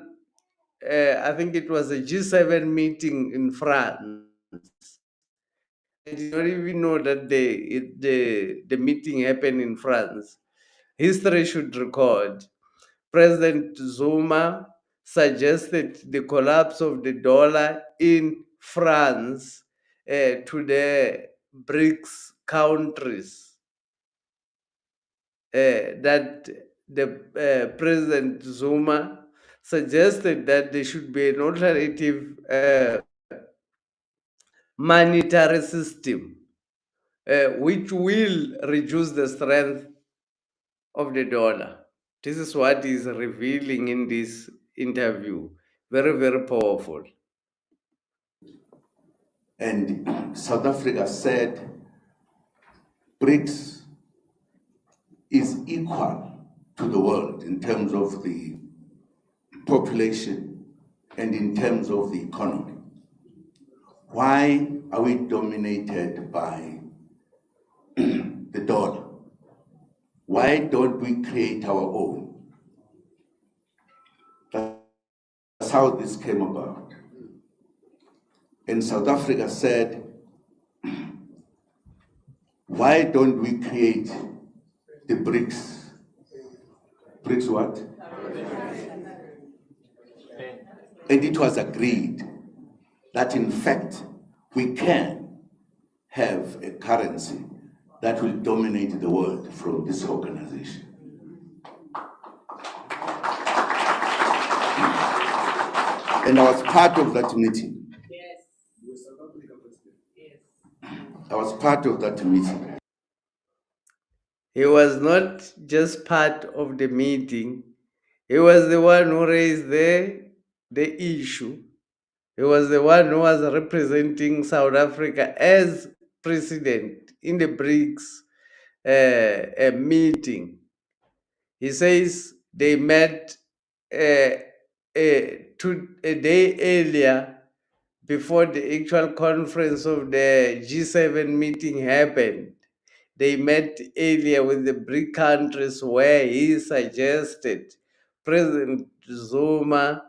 A: I think it was a G7 meeting in France. I did not even know that the meeting happened in France. History should record. President Zuma suggested the collapse of the dollar in France to the BRICS countries. That the President Zuma suggested that there should be an alternative monetary system which will reduce the strength of the dollar. This is what is revealing in this interview. Very, very powerful.
L: And South Africa said BRICS is equal to the world in terms of the population and in terms of the economy. Why are we dominated by the dollar? Why don't we create our own? That's how this came about. And South Africa said, why don't we create the BRICS? BRICS what? And it was agreed that in fact we can have a currency that will dominate the world from this organization. And I was part of that meeting. I was part of that meeting.
A: He was not just part of the meeting, he was the one who raised the issue. He was the one who was representing South Africa as president in the BRICS meeting. He says they met a day earlier before the actual conference of the G7 meeting happened. They met earlier with the BRIC countries where he suggested President Zuma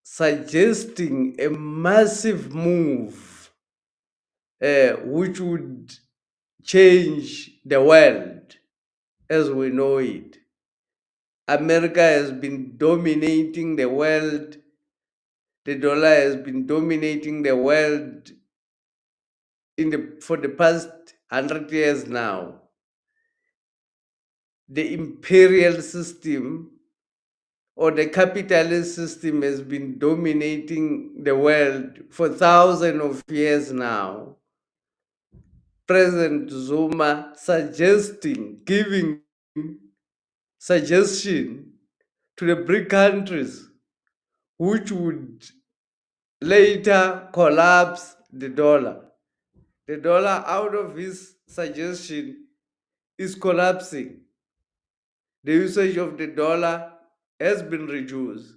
A: suggesting a massive move which would change the world as we know it. America has been dominating the world. The dollar has been dominating the world for the past 100 years now. The imperial system or the capitalist system has been dominating the world for thousands of years now. President Zuma giving suggestion to the BRIC countries which would later collapse the dollar. The dollar, out of his suggestion, is collapsing. The usage of the dollar has been reduced.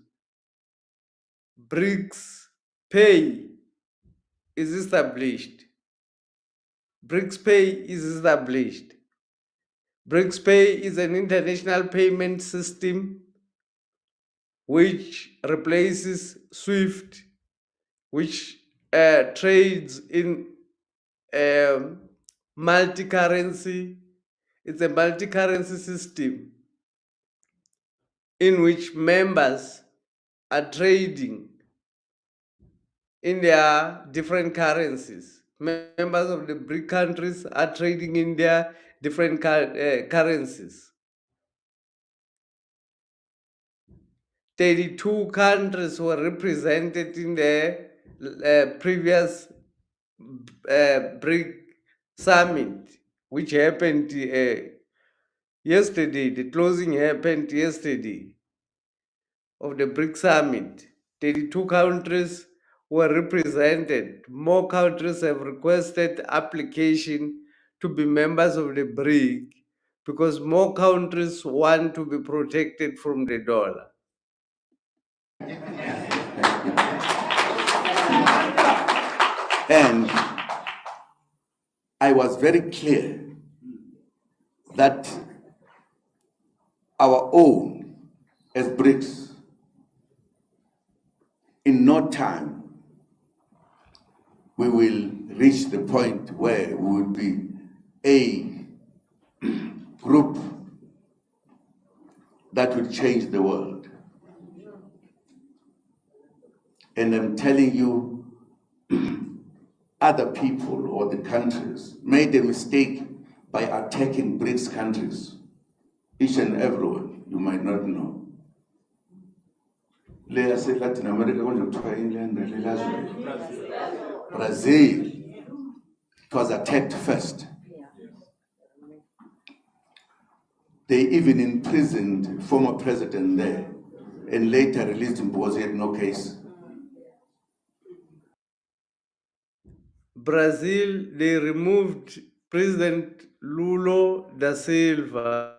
A: BRICS pay is established. BRICS pay is established. BRICS pay is an international payment system which replaces SWIFT, which trades in multi-currency. It's a multi-currency system in which members are trading in their different currencies. Members of the BRIC countries are trading in their different currencies. 32 countries were represented in the previous BRIC summit, which happened yesterday. The closing happened yesterday of the BRIC summit. 32 countries were represented. More countries have requested application to be members of the BRIC because more countries want to be protected from the dollar.
L: And I was very clear that our own as BRICS, in no time, we will reach the point where we will be a group that will change the world. And I'm telling you, other people or the countries made a mistake by attacking BRICS countries. Each and everyone, you might not know. Latin America, Brazil, it was attacked first. They even imprisoned former president there and later released him because he had no case.
A: Brazil, they removed President Lula da Silva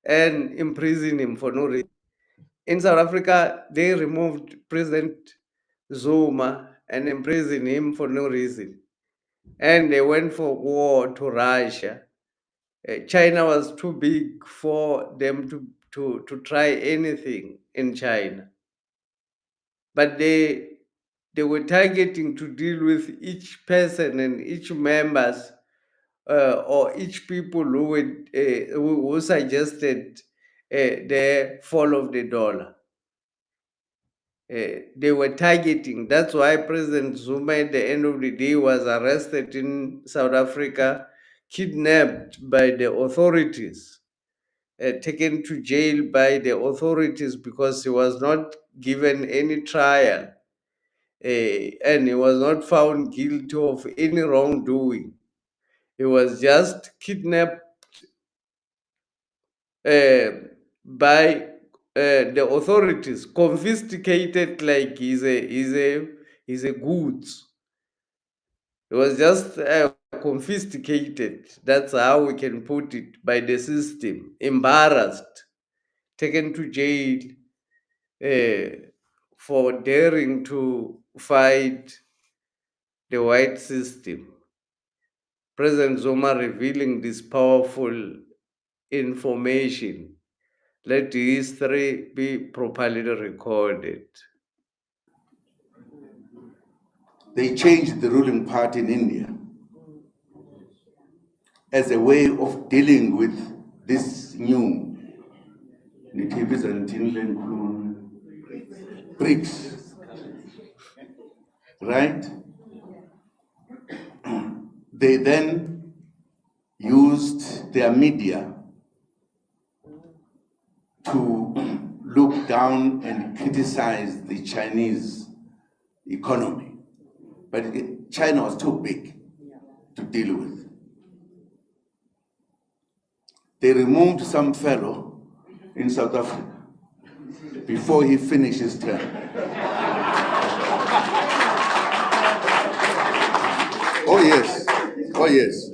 A: and imprisoned him for no reason. In South Africa, they removed President Zuma and imprisoned him for no reason. And they went for war to Russia. China was too big for them to try anything in China. But they were targeting to deal with each person and each members or each people who suggested the fall of the dollar. They were targeting. That's why President Zuma at the end of the day was arrested in South Africa, kidnapped by the authorities, taken to jail by the authorities because he was not given any trial. And he was not found guilty of any wrongdoing. He was just kidnapped by the authorities, confiscated like he's a goods. It was just confiscated. That's how we can put it, by the system. Embarrassed, taken to jail for daring to fight the white system. President Zuma revealing this powerful information. Let history be properly recorded.
L: They changed the ruling party in India as a way of dealing with this new BRICS, right? They then used their media to look down and criticize the Chinese economy. But China was too big to deal with. They removed some fellow in South Africa before he finished his term. Oh yes, oh yes.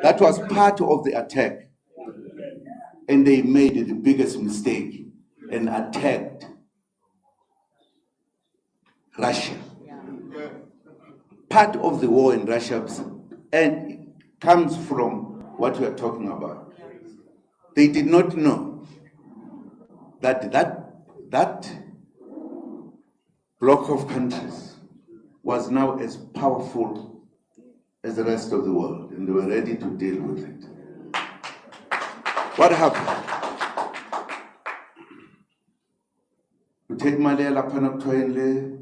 L: That was part of the attack. And they made the biggest mistake and attacked Russia. Part of the war in Russia, and it comes from what we are talking about. They did not know that that bloc of countries was now as powerful as the rest of the world, and they were ready to deal with it. What happened? You take Malayala Panaptoile.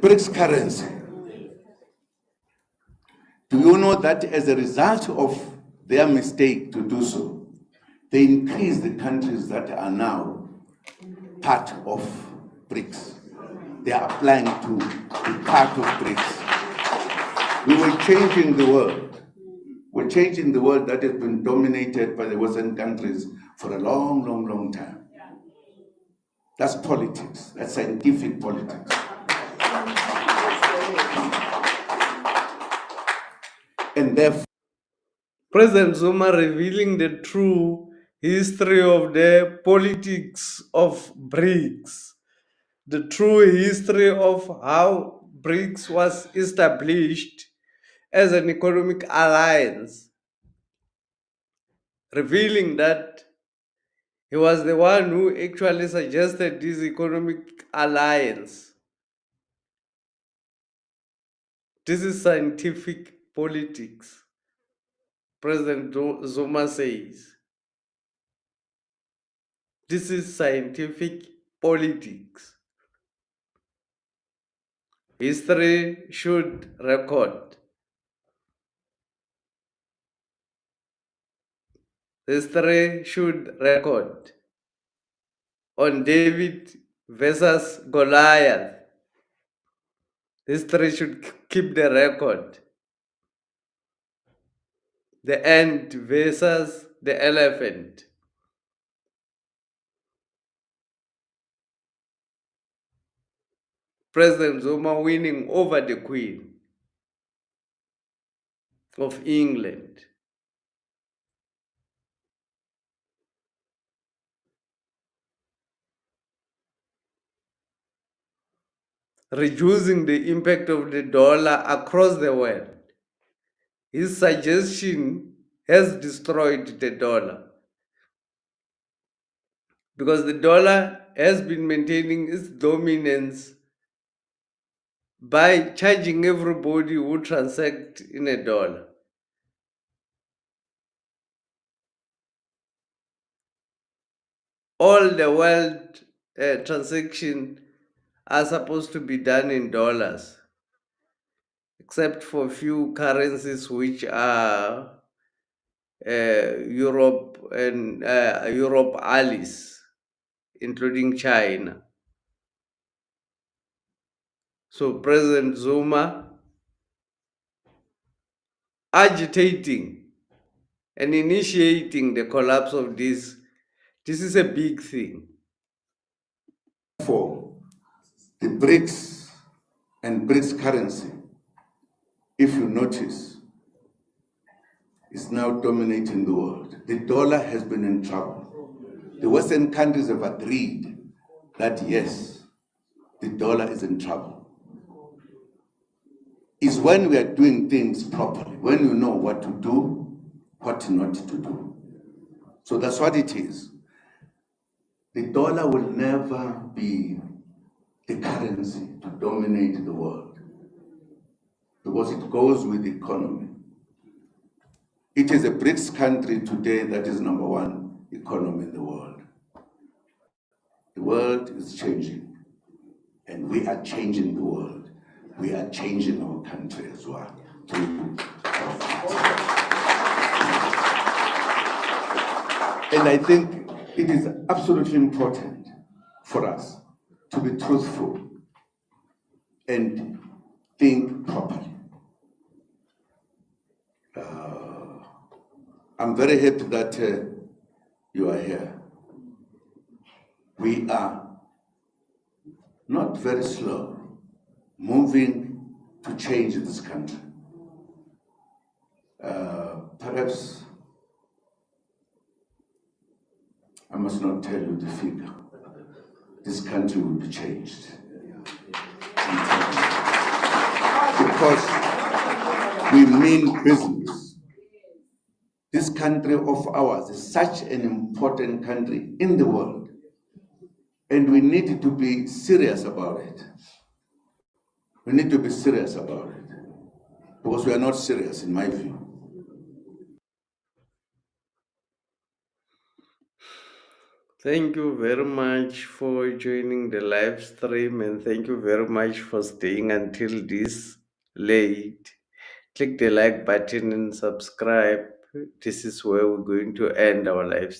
L: BRICS currency. Do you know that as a result of their mistake to do so, they increased the countries that are now part of BRICS? They are applying to be part of BRICS. We were changing the world. We're changing the world that has been dominated by the Western countries for a long, long, long time. That's politics. That's scientific politics. And therefore,
A: President Zuma revealing the true history of the politics of BRICS, the true history of how BRICS was established as an economic alliance, revealing that he was the one who actually suggested this economic alliance. This is scientific politics, President Zuma says. This is scientific politics. History should record. History should record. On David versus Goliath, history should keep the record. The ant versus the elephant. President Zuma winning over the Queen of England. Reducing the impact of the dollar across the world. His suggestion has destroyed the dollar, because the dollar has been maintaining its dominance by charging everybody who transacts in a dollar. All the world transactions are supposed to be done in dollars, except for few currencies which are Europe and Europe allies, including China. So President Zuma agitating and initiating the collapse of this is a big thing.
L: for the BRICS and BRICS currency, if you notice, is now dominating the world. The dollar has been in trouble. The Western countries have agreed that yes, the dollar is in trouble. It's when we are doing things properly, when you know what to do, what not to do. So that's what it is. The dollar will never be the currency to dominate the world, because it goes with the economy. It is a BRICS country today that is #1 economy in the world. The world is changing, and we are changing the world. We are changing our country as well. And I think it is absolutely important for us to be truthful and think properly. I'm very happy that you are here. We are not very slow moving to change this country. Perhaps I must not tell you the figure. This country will be changed. Because we mean business. This country of ours is such an important country in the world, and we need to be serious about it. We need to be serious about it, because we are not serious, in my view.
A: Thank you very much for joining the live stream, and thank you very much for staying until this late. Click the like button and subscribe. This is where we're going to end our live stream.